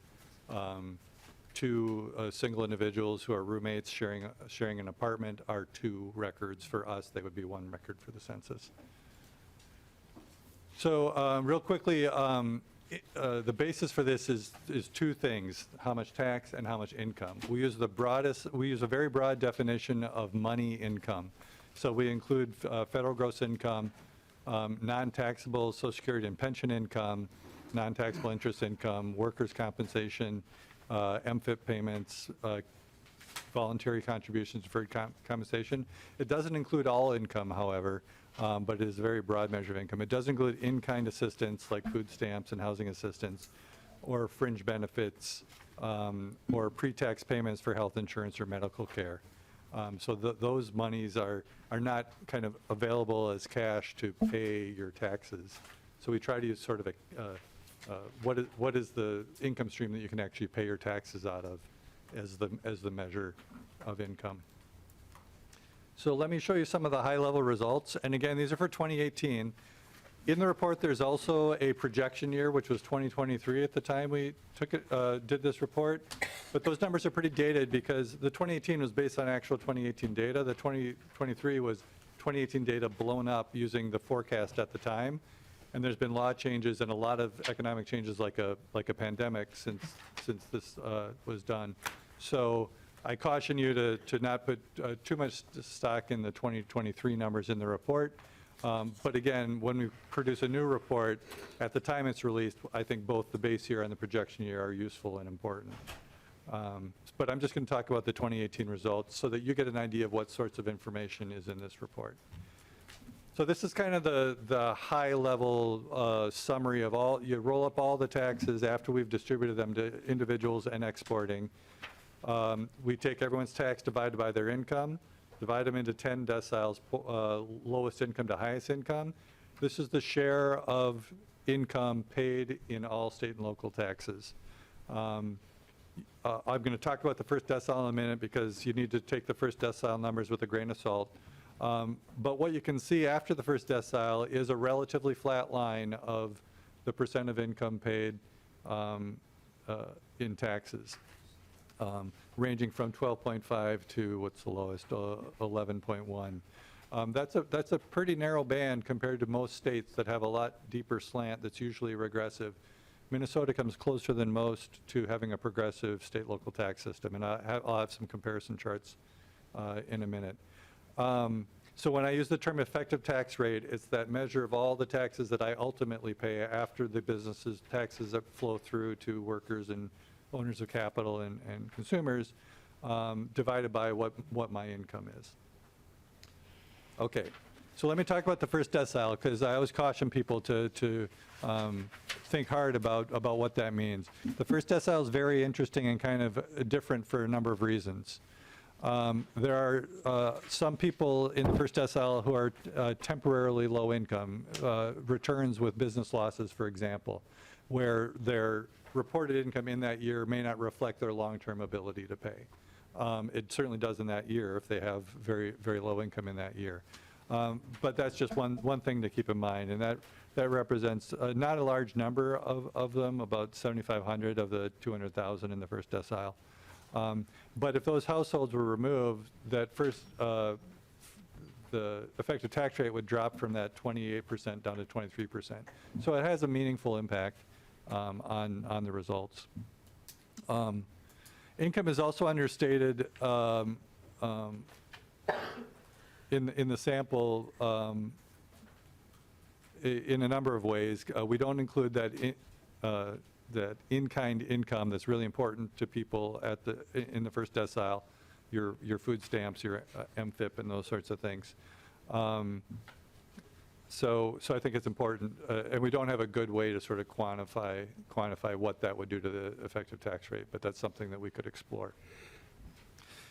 2 single individuals who are roommates sharing an apartment are 2 records. For us, they would be 1 record for the census. So real quickly, the basis for this is 2 things: how much tax and how much income. We use a very broad definition of money income. So we include federal gross income, non-taxable Social Security and pension income, non-taxable interest income, workers' compensation, MFIP payments, voluntary contributions, deferred compensation. It doesn't include all income, however, but it is a very broad measure of income. It does include in-kind assistance like food stamps and housing assistance, or fringe benefits, or pre-tax payments for health insurance or medical care. So those monies are not kind of available as cash to pay your taxes. So we try to use sort of a what is the income stream that you can actually pay your taxes out of as the measure of income. So let me show you some of the high-level results. And again, these are for 2018. In the report, there's also a projection year, which was 2023 at the time we did this report. But those numbers are pretty dated because the 2018 was based on actual 2018 data. The 2023 was 2018 data blown up using the forecast at the time. And there's been law changes and a lot of economic changes like a pandemic since this was done. So I caution you to not put too much stock in the 2023 numbers in the report. But again, when we produce a new report, at the time it's released, I think both the base year and the projection year are useful and important. But I'm just going to talk about the 2018 results so that you get an idea of what sorts of information is in this report. So this is kind of the high-level summary of all. You roll up all the taxes after we've distributed them to individuals and exporting. We take everyone's tax divided by their income, divide them into 10 deciles, lowest income to highest income. This is the share of income paid in all state and local taxes. I'm going to talk about the first decile in a minute because you need to take the first decile numbers with a grain of salt. But what you can see after the first decile is a relatively flat line of the percent of income paid in taxes, ranging from 12.5 to what's the lowest, 11.1. That's a pretty narrow band compared to most states that have a lot deeper slant that's usually regressive. Minnesota comes closer than most to having a progressive state local tax system, and I'll have some comparison charts in a minute. So when I use the term effective tax rate, it's that measure of all the taxes that I ultimately pay after the businesses' taxes that flow through to workers and owners of capital and consumers, divided by what my income is. Okay, so let me talk about the first decile, because I always caution people to think hard about what that means. The first decile is very interesting and kind of different for a number of reasons. There are some people in the first decile who are temporarily low income, returns with business losses, for example, where their reported income in that year may not reflect their long-term ability to pay. It certainly does in that year if they have very, very low income in that year. But that's just one thing to keep in mind, and that represents not a large number of them, about 7,500 of the 200,000 in the first decile. But if those households were removed, that first, the effective tax rate would drop from that 28% down to 23%. So it has a meaningful impact on the results. Income is also understated in the sample in a number of ways. We don't include that in-kind income that's really important to people in the first decile, your food stamps, your MFIP, and those sorts of things. So I think it's important, and we don't have a good way to sort of quantify what that would do to the effective tax rate, but that's something that we could explore.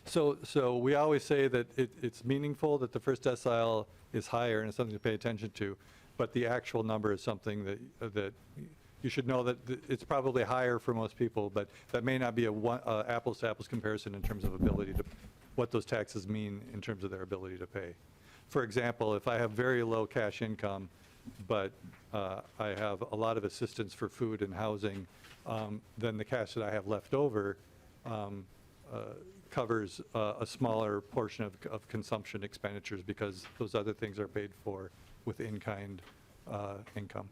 So we always say that it's meaningful that the first decile is higher and it's something to pay attention to, but the actual number is something that you should know that it's probably higher for most people, but that may not be a apples-to-apples comparison in terms of ability to, what those taxes mean in terms of their ability to pay. For example, if I have very low cash income, but I have a lot of assistance for food and housing, then the cash that I have left over covers a smaller portion of consumption expenditures because those other things are paid for with in-kind income.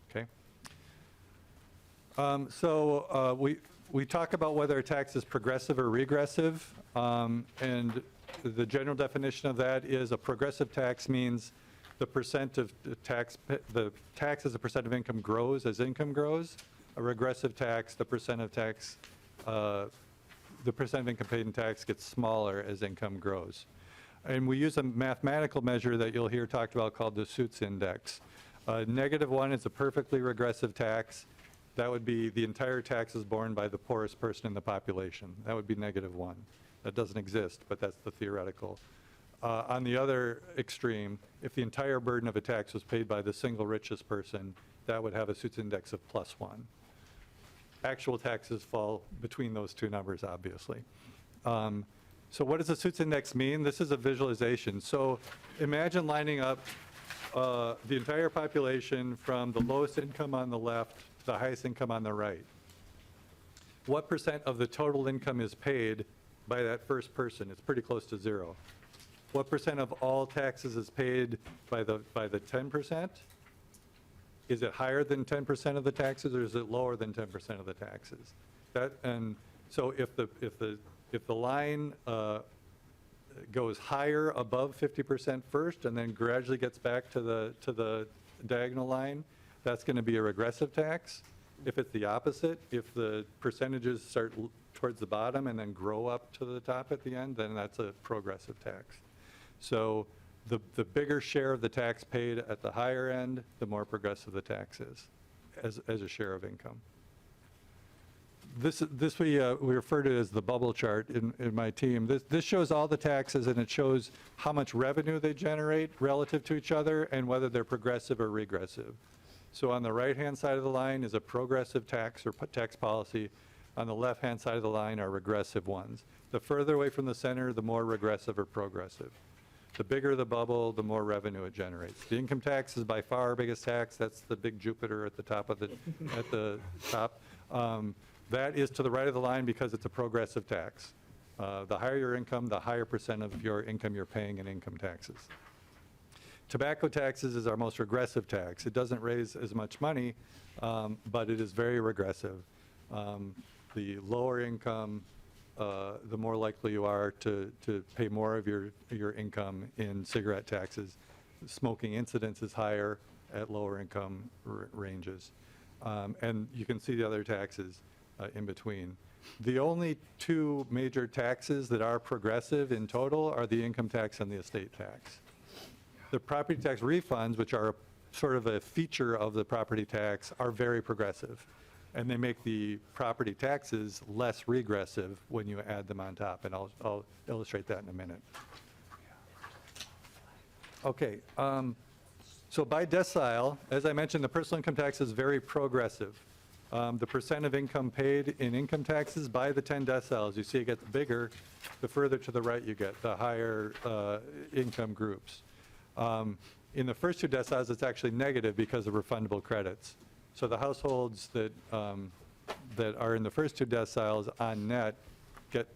Okay? So we talk about whether a tax is progressive or regressive, and the general definition of that is a progressive tax means the percent of the tax as a percent of income grows as income grows. A regressive tax, the percent of income paid in tax gets smaller as income grows. And we use a mathematical measure that you'll hear talked about called the Suits Index. -1 is a perfectly regressive tax. That would be the entire taxes borne by the poorest person in the population. That would be -1. That doesn't exist, but that's the theoretical. On the other extreme, if the entire burden of a tax was paid by the single richest person, that would have a Suits Index of +1. Actual taxes fall between those two numbers, obviously. So what does the Suits Index mean? This is a visualization. So imagine lining up the entire population from the lowest income on the left to the highest income on the right. What percent of the total income is paid by that first person? It's pretty close to 0. What percent of all taxes is paid by the 10%? Is it higher than 10% of the taxes, or is it lower than 10% of the taxes? And so if the line goes higher above 50% first and then gradually gets back to the diagonal line, that's going to be a regressive tax. If it's the opposite, if the percentages start towards the bottom and then grow up to the top at the end, then that's a progressive tax. So the bigger share of the tax paid at the higher end, the more progressive the tax is as a share of income. This we refer to as the bubble chart in my team. This shows all the taxes, and it shows how much revenue they generate relative to each other and whether they're progressive or regressive. So on the right-hand side of the line is a progressive tax or tax policy. On the left-hand side of the line are regressive ones. The further away from the center, the more regressive or progressive. The bigger the bubble, the more revenue it generates. The income tax is by far our biggest tax. That's the big Jupiter at the top of at the top. That is to the right of the line because it's a progressive tax. The higher your income, the higher percent of your income you're paying in income taxes. Tobacco taxes is our most regressive tax. It doesn't raise as much money, but it is very regressive. The lower income, the more likely you are to pay more of your income in cigarette taxes. Smoking incidence is higher at lower income ranges. And you can see the other taxes in between. The only two major taxes that are progressive in total are the income tax and the estate tax. The property tax refunds, which are sort of a feature of the property tax, are very progressive. And they make the property taxes less regressive when you add them on top. And I'll illustrate that in a minute. Okay. So by decile, as I mentioned, the personal income tax is very progressive. the percent of income paid in income taxes by the 10 deciles. You see it gets bigger the further to the right you get, the higher income groups. In the first 2 deciles, it's actually negative because of refundable credits. So the households that are in the first 2 deciles on net get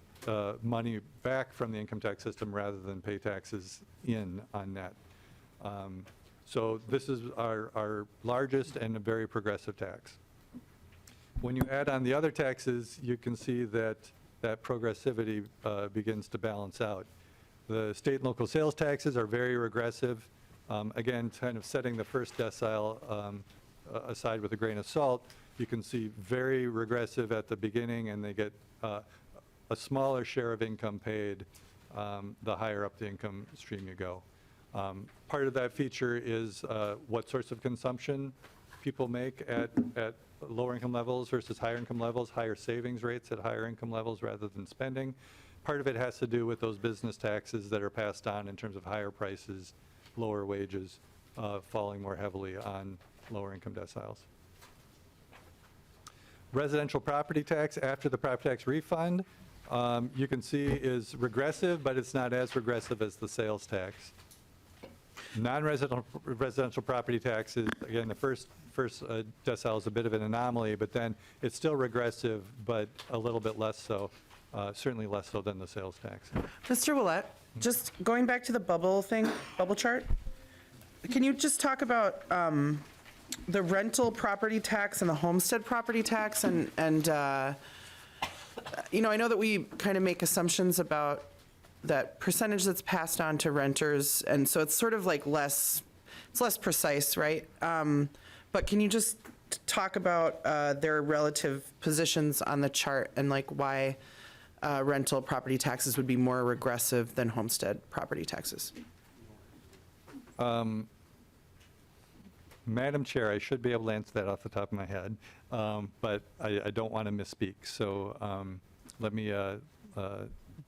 money back from the income tax system rather than pay taxes in on net. So this is our largest and a very progressive tax. When you add on the other taxes, you can see that progressivity begins to balance out. The state and local sales taxes are very regressive. Again, kind of setting the first decile aside with a grain of salt, you can see very regressive at the beginning, and they get a smaller share of income paid the higher up the income stream you go. Part of that feature is what sorts of consumption people make at lower income levels versus higher income levels, higher savings rates at higher income levels rather than spending. Part of it has to do with those business taxes that are passed on in terms of higher prices, lower wages, falling more heavily on lower income deciles. Residential property tax after the property tax refund, you can see is regressive, but it's not as regressive as the sales tax. Non-residential property taxes, again, the first decile is a bit of an anomaly, but then it's still regressive, but a little bit less so, certainly less so than the sales tax. Mr. Willett, just going back to the bubble chart, can you just talk about the rental property tax and the homestead property tax? And you know, I know that we kind of make assumptions about that percentage that's passed on to renters, and so it's sort of like it's less precise, right? But can you just talk about their relative positions on the chart and like why rental property taxes would be more regressive than homestead property taxes? Madam Chair, I should be able to answer that off the top of my head, but I don't want to misspeak. So let me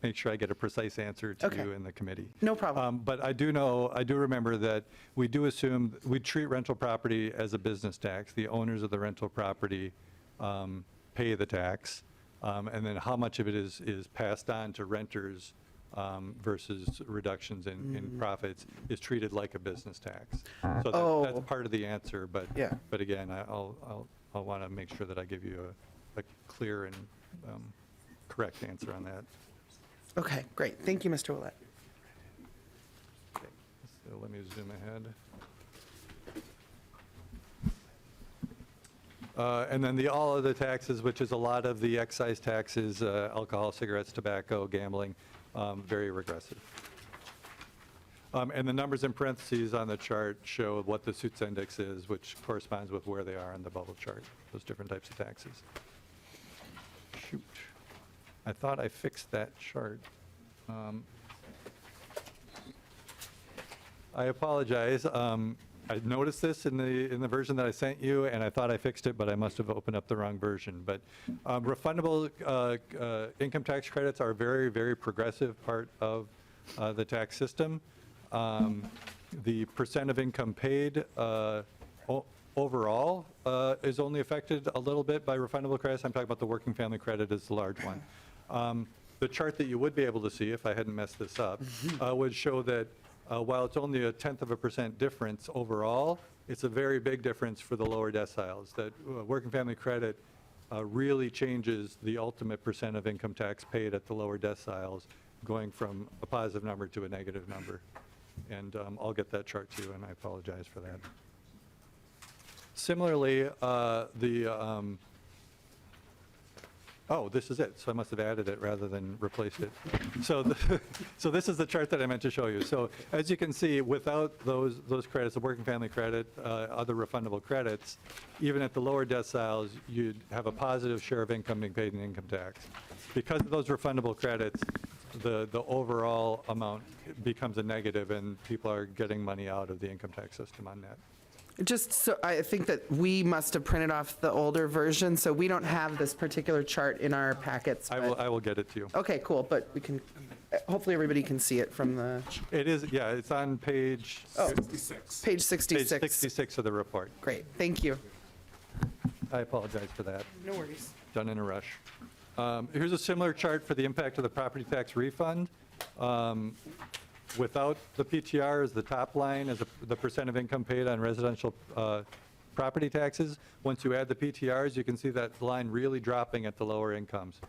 make sure I get a precise answer to Okay. you in the committee. No problem. But I do remember that we do assume, we treat rental property as a business tax. The owners of the rental property pay the tax, and then how much of it is passed on to renters versus reductions in profits is treated like a business tax. So that's part of the answer, but Yeah. but again, I'll want to make sure that I give you a clear and correct answer on that. Okay, great. Thank you, Mr. Willett. Okay, so let me zoom ahead. And then all of the taxes, which is a lot of the excise taxes, alcohol, cigarettes, tobacco, gambling, very regressive. And the numbers in parentheses on the chart show what the suits index is, which corresponds with where they are on the bubble chart, those different types of taxes. Shoot. I thought I fixed that chart. I apologize. I noticed this in the version that I sent you, and I thought I fixed it, but I must have opened up the wrong version. But refundable income tax credits are a very, very progressive part of the tax system. The percent of income paid overall is only affected a little bit by refundable credits. I'm talking about the working family credit is the large one. The chart that you would be able to see, if I hadn't messed this up, would show that while it's only a 0.1% difference overall, it's a very big difference for the lower deciles. That working family credit really changes the ultimate percent of income tax paid at the lower deciles, going from a positive number to a negative number. And I'll get that chart to you, and I apologize for that. Similarly, oh, this is it. So I must have added it rather than replaced it. So this is the chart that I meant to show you. So as you can see, without those credits, the working family credit, other refundable credits, even at the lower deciles, you'd have a positive share of income being paid in income tax. Because of those refundable credits, the overall amount becomes a negative, and people are getting money out of the income tax system on that. Just so, I think that we must have printed off the older version, so we don't have this particular chart in our packets. I will get it to you. Okay, cool, but we can, hopefully everybody can see it from the, It is, yeah, it's on page page 66. Page 66 of the report. Great, thank you. I apologize for that. No worries. Done in a rush. Here's a similar chart for the impact of the property tax refund. Without the PTR as the top line, as the percent of income paid on residential property taxes. Once you add the PTRs, you can see that line really dropping at the lower incomes.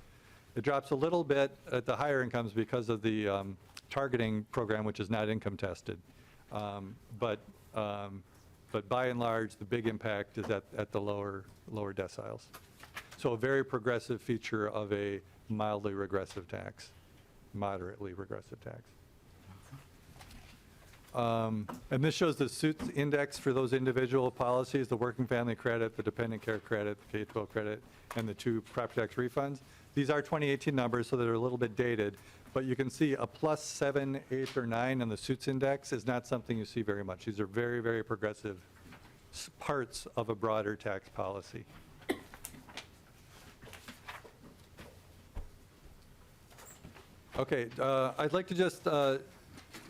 It drops a little bit at the higher incomes because of the targeting program, which is not income tested. But by and large, the big impact is at the lower deciles. So a very progressive feature of a mildly regressive tax, moderately regressive tax. And this shows the suits index for those individual policies, the working family credit, the dependent care credit, the K-12 credit, and the 2 property tax refunds. These are 2018 numbers, so they're a little bit dated, but you can see a +7, 8, or 9 on the suits index is not something you see very much. These are very, very progressive parts of a broader tax policy. Okay, I'd like to just,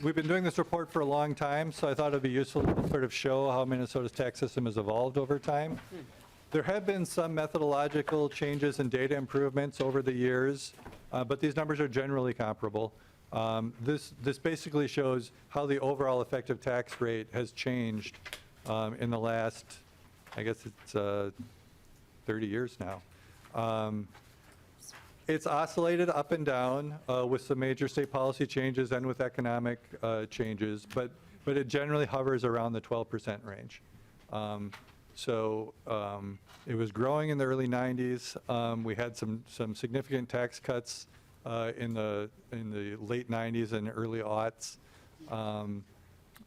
we've been doing this report for a long time, so I thought it'd be useful to sort of show how Minnesota's tax system has evolved over time. There have been some methodological changes and data improvements over the years, but these numbers are generally comparable. This basically shows how the overall effective tax rate has changed in the last, I guess it's 30 years now. It's oscillated up and down with some major state policy changes and with economic changes, but it generally hovers around the 12% range. So it was growing in the early 90s. We had some significant tax cuts in the late 90s and early aughts. And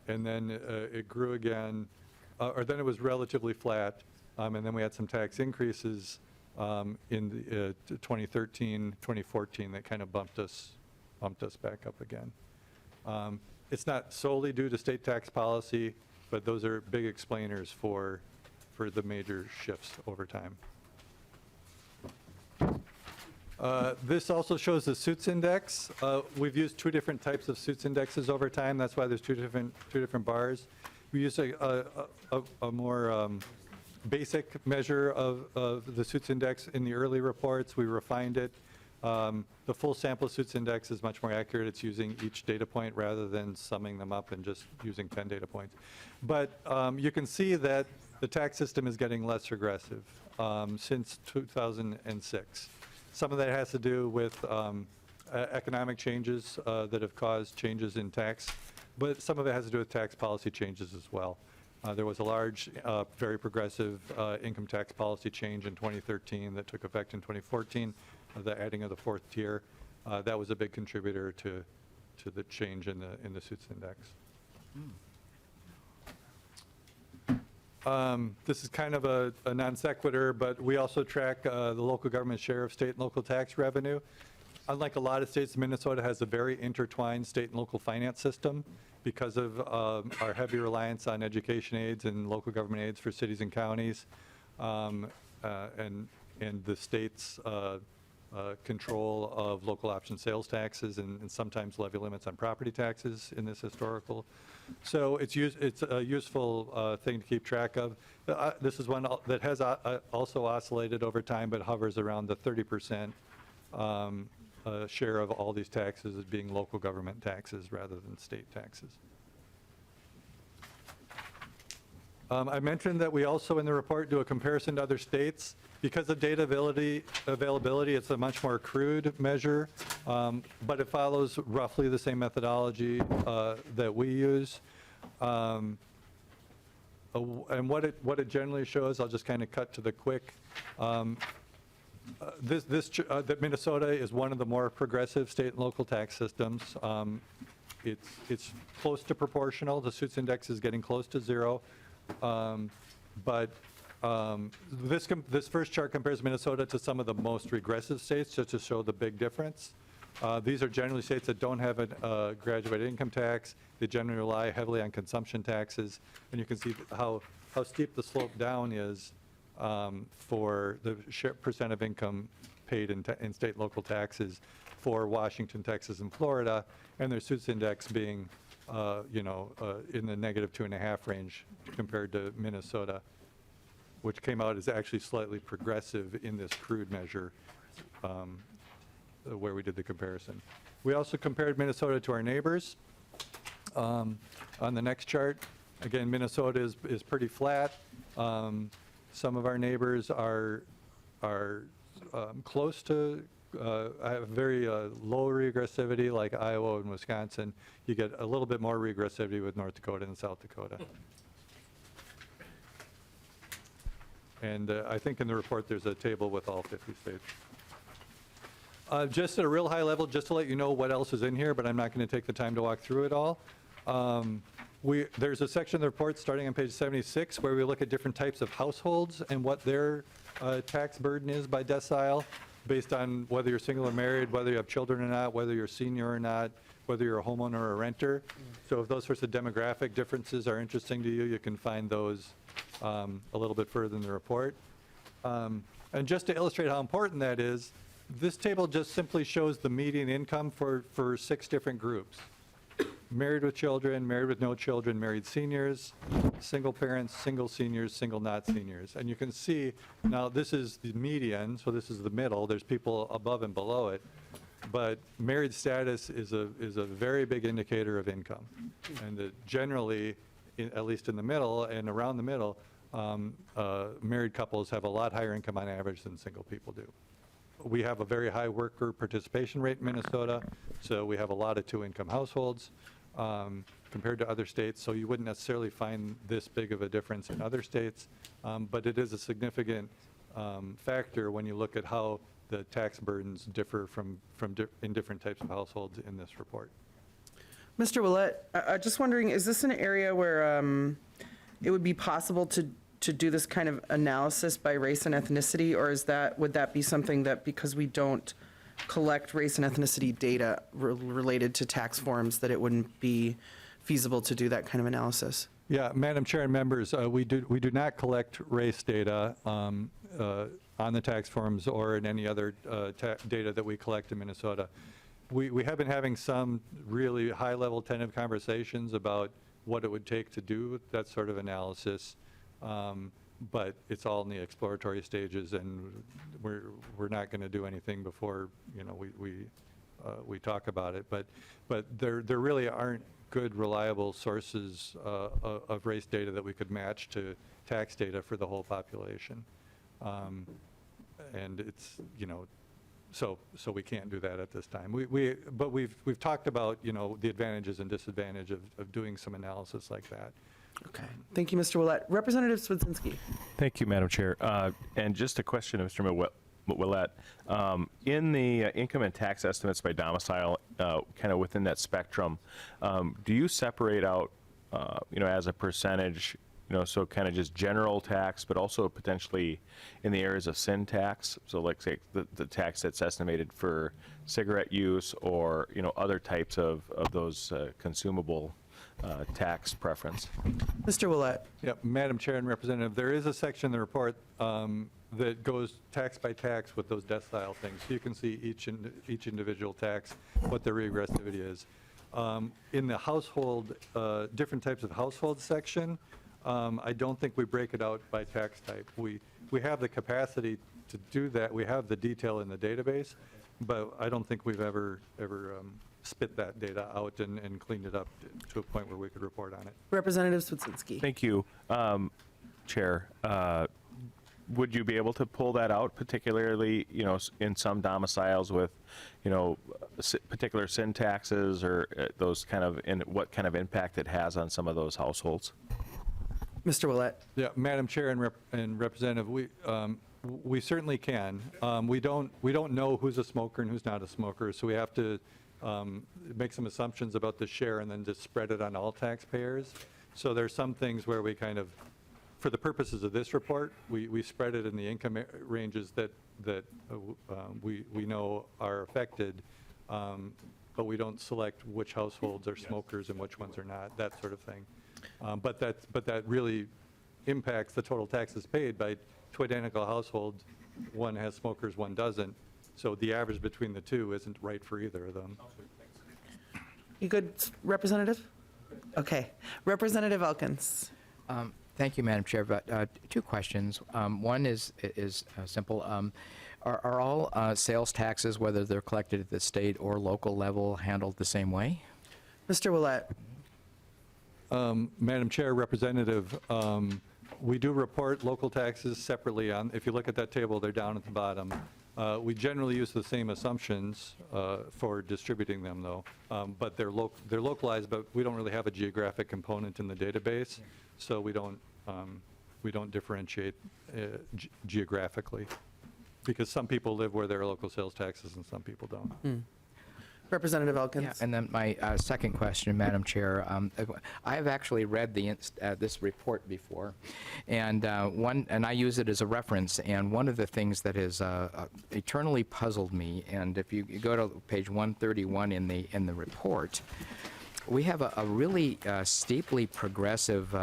then it grew again, or then it was relatively flat. And then we had some tax increases in the 2013, 2014 that kind of bumped us back up again. It's not solely due to state tax policy, but those are big explainers for the major shifts over time. This also shows the suits index. We've used 2 different types of suits indexes over time. That's why there's two different bars. We use a more basic measure of the suits index in the early reports. We refined it. The full sample suits index is much more accurate. It's using each data point rather than summing them up and just using 10 data points. But you can see that the tax system is getting less regressive since 2006. Some of that has to do with economic changes that have caused changes in tax, but some of it has to do with tax policy changes as well. There was a large, very progressive income tax policy change in 2013 that took effect in 2014, the adding of the 4th tier. That was a big contributor to the change in the suits index. This is kind of a non sequitur, but we also track the local government share of state and local tax revenue. Unlike a lot of states, Minnesota has a very intertwined state and local finance system because of our heavy reliance on education aids and local government aids for cities and counties, and the state's control of local option sales taxes and sometimes levy limits on property taxes in this historical. So it's a useful thing to keep track of. This is one that has also oscillated over time, but hovers around the 30% share of all these taxes as being local government taxes rather than state taxes. I mentioned that we also in the report do a comparison to other states. Because of data availability, it's a much more crude measure, but it follows roughly the same methodology that we use. And what it generally shows, I'll just kind of cut to the quick. That Minnesota is one of the more progressive state and local tax systems. It's close to proportional. The suits index is getting close to 0. But this first chart compares Minnesota to some of the most regressive states, just to show the big difference. These are generally states that don't have a graduated income tax. They generally rely heavily on consumption taxes. And you can see how steep the slope down is for the percent of income paid in state and local taxes for Washington, Texas, and Florida, and their suits index being in the -2.5 range compared to Minnesota. which came out as actually slightly progressive in this crude measure where we did the comparison. We also compared Minnesota to our neighbors. On the next chart, again, Minnesota is pretty flat. Some of our neighbors are close to have very low regressivity, like Iowa and Wisconsin. You get a little bit more regressivity with North Dakota and South Dakota. And I think in the report there's a table with all 50 states. Just at a real high level, just to let you know what else is in here, but I'm not going to take the time to walk through it all. There's a section of the report starting on page 76 where we look at different types of households and what their tax burden is by decile, based on whether you're single or married, whether you have children or not, whether you're a senior or not, whether you're a homeowner or a renter. So if those sorts of demographic differences are interesting to you, you can find those a little bit further in the report. And just to illustrate how important that is, this table just simply shows the median income for 6 different groups. Married with children, married with no children, married seniors, single parents, single seniors, single not seniors. And you can see, now this is the median, so this is the middle. There's people above and below it. But married status is a very big indicator of income. And generally, at least in the middle and around the middle, married couples have a lot higher income on average than single people do. We have a very high worker participation rate in Minnesota, so we have a lot of 2-income households compared to other states, so you wouldn't necessarily find this big of a difference in other states, but it is a significant factor when you look at how the tax burdens differ in different types of households in this report. Mr. Willett, I'm just wondering, is this an area where it would be possible to do this kind of analysis by race and ethnicity, or would that be something that, because we don't collect race and ethnicity data related to tax forms, that it wouldn't be feasible to do that kind of analysis? Yeah, Madam Chair and members, we do not collect race data on the tax forms or in any other data that we collect in Minnesota. We have been having some really high-level tentative conversations about what it would take to do that sort of analysis. But it's all in the exploratory stages, and we're not going to do anything before we talk about it. But there really aren't good, reliable sources of race data that we could match to tax data for the whole population. And it's so we can't do that at this time. But we've talked about the advantages and disadvantages of doing some analysis like that. Okay. Thank you, Mr. Willett. Representative Swedzinski. Thank you, Madam Chair. And just a question of Mr. Willett. In the income and tax estimates by domicile, kind of within that spectrum, do you separate out, as a percentage, so kind of just general tax, but also potentially in the areas of sin tax? So like say the tax that's estimated for cigarette use or, other types of those consumable tax preference. Mr. Willett. Yeah, Madam Chair and Representative, there is a section in the report that goes tax by tax with those decile things. So you can see each individual tax, what the regressivity is. In the household, different types of household section, I don't think we break it out by tax type. We have the capacity to do that. We have the detail in the database, but I don't think we've ever spit that data out and cleaned it up to a point where we could report on it. Representative Swedzinski. Thank you, Chair. Would you be able to pull that out, particularly, in some domiciles with, particular sin taxes or those kind of, and what kind of impact it has on some of those households? Mr. Willett. Yeah, Madam Chair and Representative, we certainly can. We don't know who's a smoker and who's not a smoker, so we have to make some assumptions about the share and then just spread it on all taxpayers. So there's some things where we kind of, for the purposes of this report, we spread it in the income ranges that we know are affected, but we don't select which households are smokers and which ones are not, that sort of thing. But that really impacts the total taxes paid by two identical households. One has smokers, one doesn't. So the average between the two isn't right for either of them. You good, Representative? Okay. Representative Elkins. Thank you, Madam Chair. But two questions. One is simple. Are all sales taxes, whether they're collected at the state or local level, handled the same way? Mr. Willett? Madam Chair, Representative, we do report local taxes separately. If you look at that table, they're down at the bottom. We generally use the same assumptions for distributing them, though, but they're localized, but we don't really have a geographic component in the database, so we don't differentiate geographically, because some people live where there are local sales taxes and some people don't. Representative Elkins? Yeah, and then my second question, Madam Chair. I have actually read this report before, and I use it as a reference. And one of the things that has eternally puzzled me, and if you go to page 131 in the report, we have a really steeply progressive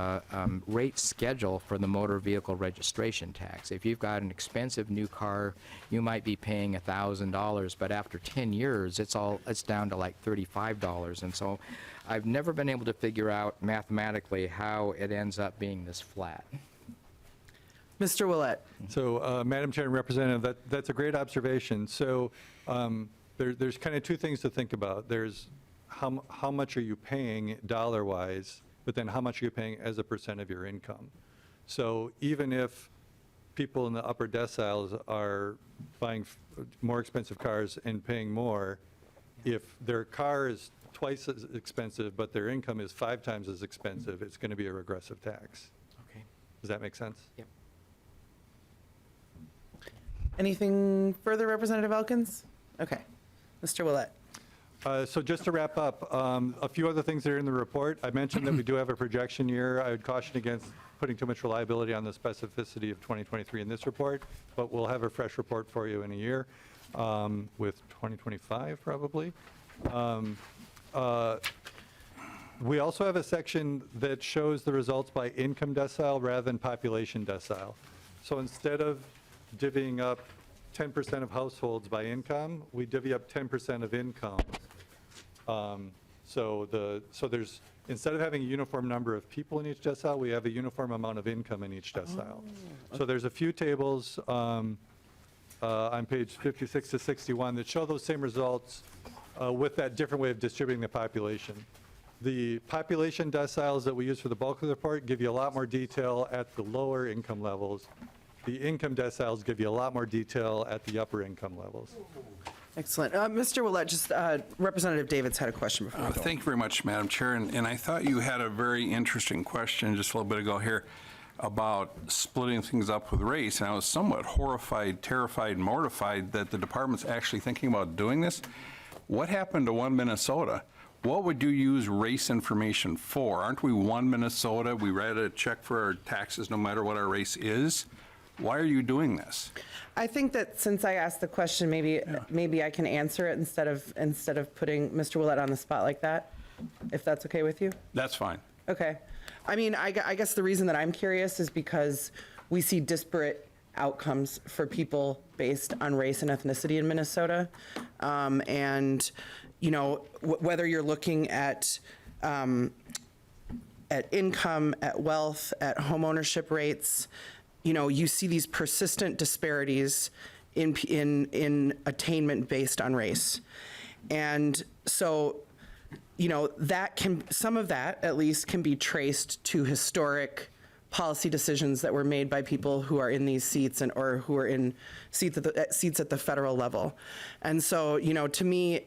rate schedule for the motor vehicle registration tax. If you've got an expensive new car, you might be paying $1,000, but after 10 years, it's down to like $35. And so I've never been able to figure out mathematically how it ends up being this flat. Mr. Willett? So, Madam Chair and Representative, that's a great observation. So there's kind of two things to think about. There's how much are you paying dollar-wise, but then how much are you paying as a percent of your income? So even if people in the upper deciles are buying more expensive cars and paying more, if their car is twice as expensive, but their income is 5 times as expensive, it's going to be a regressive tax. Okay. Does that make sense? Yep. Anything further, Representative Elkins? Okay. Mr. Willett? So just to wrap up, a few other things that are in the report. I mentioned that we do have a projection year. I would caution against putting too much reliability on the specificity of 2023 in this report, but we'll have a fresh report for you in a year with 2025 probably. We also have a section that shows the results by income decile rather than population decile. So instead of divvying up 10% of households by income, we divvy up 10% of income. So there's, instead of having a uniform number of people in each decile, we have a uniform amount of income in each decile. So there's a few tables on page 56 to 61 that show those same results with that different way of distributing the population. The population deciles that we use for the bulk of the report give you a lot more detail at the lower income levels. The income deciles give you a lot more detail at the upper income levels. Excellent. Mr. Willett, just Representative Davids had a question before we go. Thank you very much, Madam Chair. And I thought you had a very interesting question just a little bit ago here about splitting things up with race. And I was somewhat horrified, terrified, mortified that the department's actually thinking about doing this. What happened to One Minnesota? What would you use race information for? Aren't we one Minnesota? We write a check for our taxes no matter what our race is. Why are you doing this? I think that since I asked the question, maybe I can answer it instead of putting Mr. Willett on the spot like that, if that's okay with you. That's fine. Okay. I mean, I guess the reason that I'm curious is because we see disparate outcomes for people based on race and ethnicity in Minnesota. And, you know, whether you're looking at income, at wealth, at home ownership rates, you know, you see these persistent disparities in attainment based on race. And so, you know, some of that at least can be traced to historic policy decisions that were made by people who are in these seats or who are in seats at the federal level. And so, you know, to me,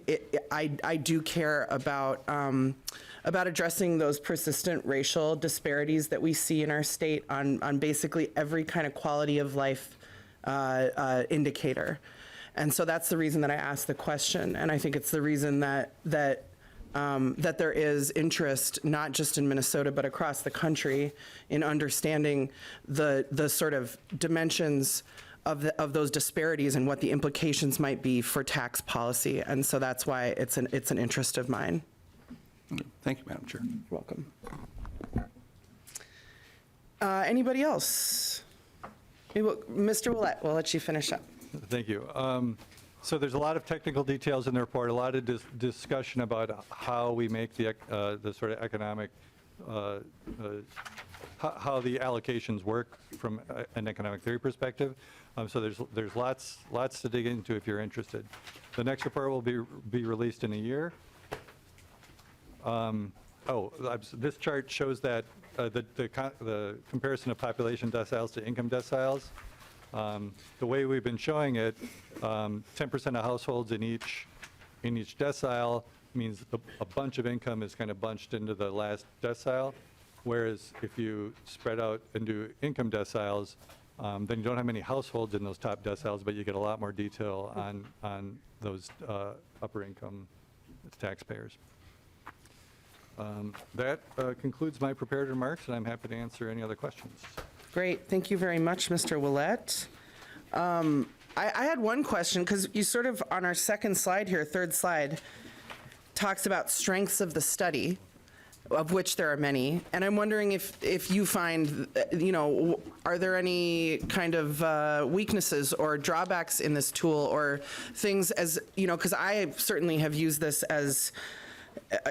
I do care about addressing those persistent racial disparities that we see in our state on basically every kind of quality of life indicator. And so that's the reason that I asked the question, and I think it's the reason that there is interest, not just in Minnesota, but across the country, in understanding the sort of dimensions of those disparities and what the implications might be for tax policy. And so that's why it's an interest of mine. Thank you, Madam Chair. You're welcome. Anybody else? Mr. Willett, we'll let you finish up. Thank you. So there's a lot of technical details in the report, a lot of discussion about how we make the sort of economic how the allocations work from an economic theory perspective. So there's lots to dig into if you're interested. The next report will be released in a year. This chart shows that the comparison of population deciles to income deciles. The way we've been showing it, 10% of households in each decile means a bunch of income is kind of bunched into the last decile, whereas if you spread out and do income deciles, then you don't have many households in those top deciles, but you get a lot more detail on those upper income taxpayers. That concludes my prepared remarks, and I'm happy to answer any other questions. Great, thank you very much, Mr. Willett. I had one question, because you sort of, on our second slide here, third slide, talks about strengths of the study, of which there are many, and I'm wondering if you find, are there any kind of weaknesses or drawbacks in this tool, or things as, because I certainly have used this as,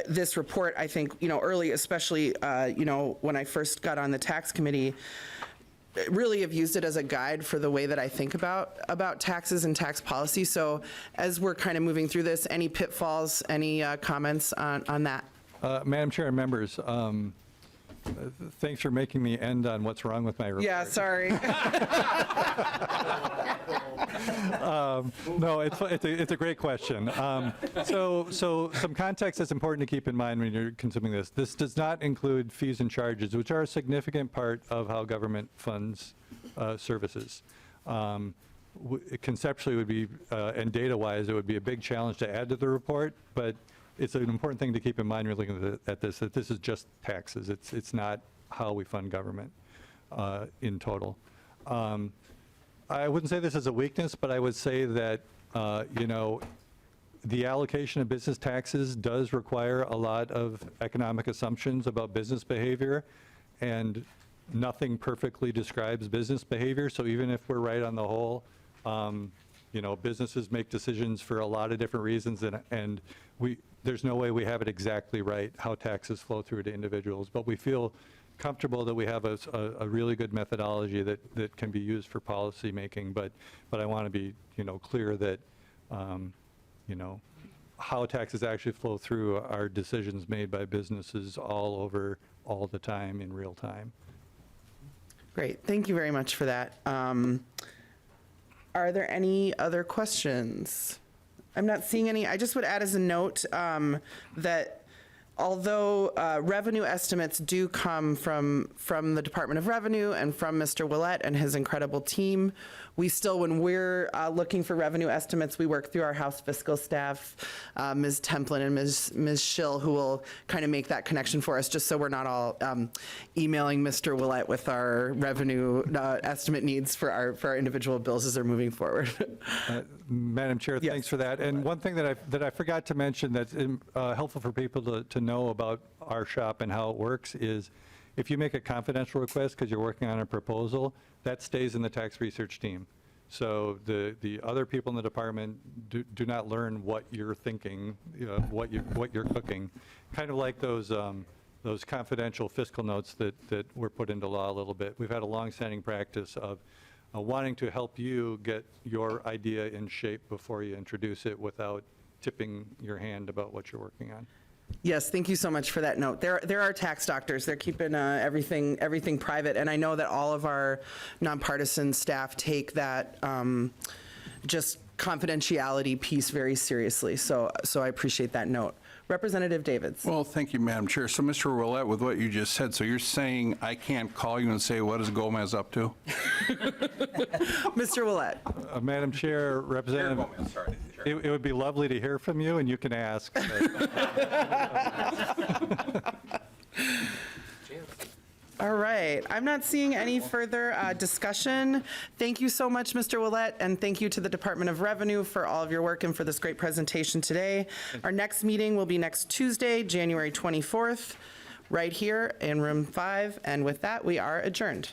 this report, I think, early, especially, when I first got on the tax committee, really have used it as a guide for the way that I think about taxes and tax policy. So as we're kind of moving through this, any pitfalls, any comments on that? Madam Chair and members, thanks for making me end on what's wrong with my report. Yeah, sorry. No, it's a great question. So some context that's important to keep in mind when you're consuming this. This does not include fees and charges, which are a significant part of how government funds services. Conceptually, it would be, and data-wise, it would be a big challenge to add to the report, but it's an important thing to keep in mind when you're looking at this, that this is just taxes. It's not how we fund government in total. I wouldn't say this is a weakness, but I would say that, the allocation of business taxes does require a lot of economic assumptions about business behavior, and nothing perfectly describes business behavior. So even if we're right on the whole, businesses make decisions for a lot of different reasons, and there's no way we have it exactly right how taxes flow through to individuals. But we feel comfortable that we have a really good methodology that can be used for policy making. But I want to be clear that how taxes actually flow through are decisions made by businesses all over all the time in real time. Great, thank you very much for that. Are there any other questions? I'm not seeing any. I just would add as a note that although revenue estimates do come from the Department of Revenue and from Mr. Willett and his incredible team, we still, when we're looking for revenue estimates, we work through our House fiscal staff, Ms. Templin and Ms. Schill, who will kind of make that connection for us, just so we're not all emailing Mr. Willett with our revenue estimate needs for our individual bills as they're moving forward. Madam Chair, Yes. thanks for that. And one thing that I forgot to mention that's helpful for people to know about our shop and how it works is if you make a confidential request because you're working on a proposal, that stays in the tax research team. So the other people in the department do not learn what you're thinking, what you're cooking. Kind of like those confidential fiscal notes that were put into law a little bit. We've had a long-standing practice of wanting to help you get your idea in shape before you introduce it without tipping your hand about what you're working on. Yes, thank you so much for that note. There are tax doctors. They're keeping everything private, and I know that all of our nonpartisan staff take that just confidentiality piece very seriously. So I appreciate that note. Representative Davids. Well, thank you, Madam Chair. So, Mr. Willett, with what you just said, so you're saying I can't call you and say, what is Gomez up to? Mr. Willett. Madam Chair, Representative, Gomez, sorry. it would be lovely to hear from you, and you can ask. All right, I'm not seeing any further discussion. Thank you so much, Mr. Willett, and thank you to the Department of Revenue for all of your work and for this great presentation today. Our next meeting will be next Tuesday, January 24th, right here in room 5, and with that, we are adjourned.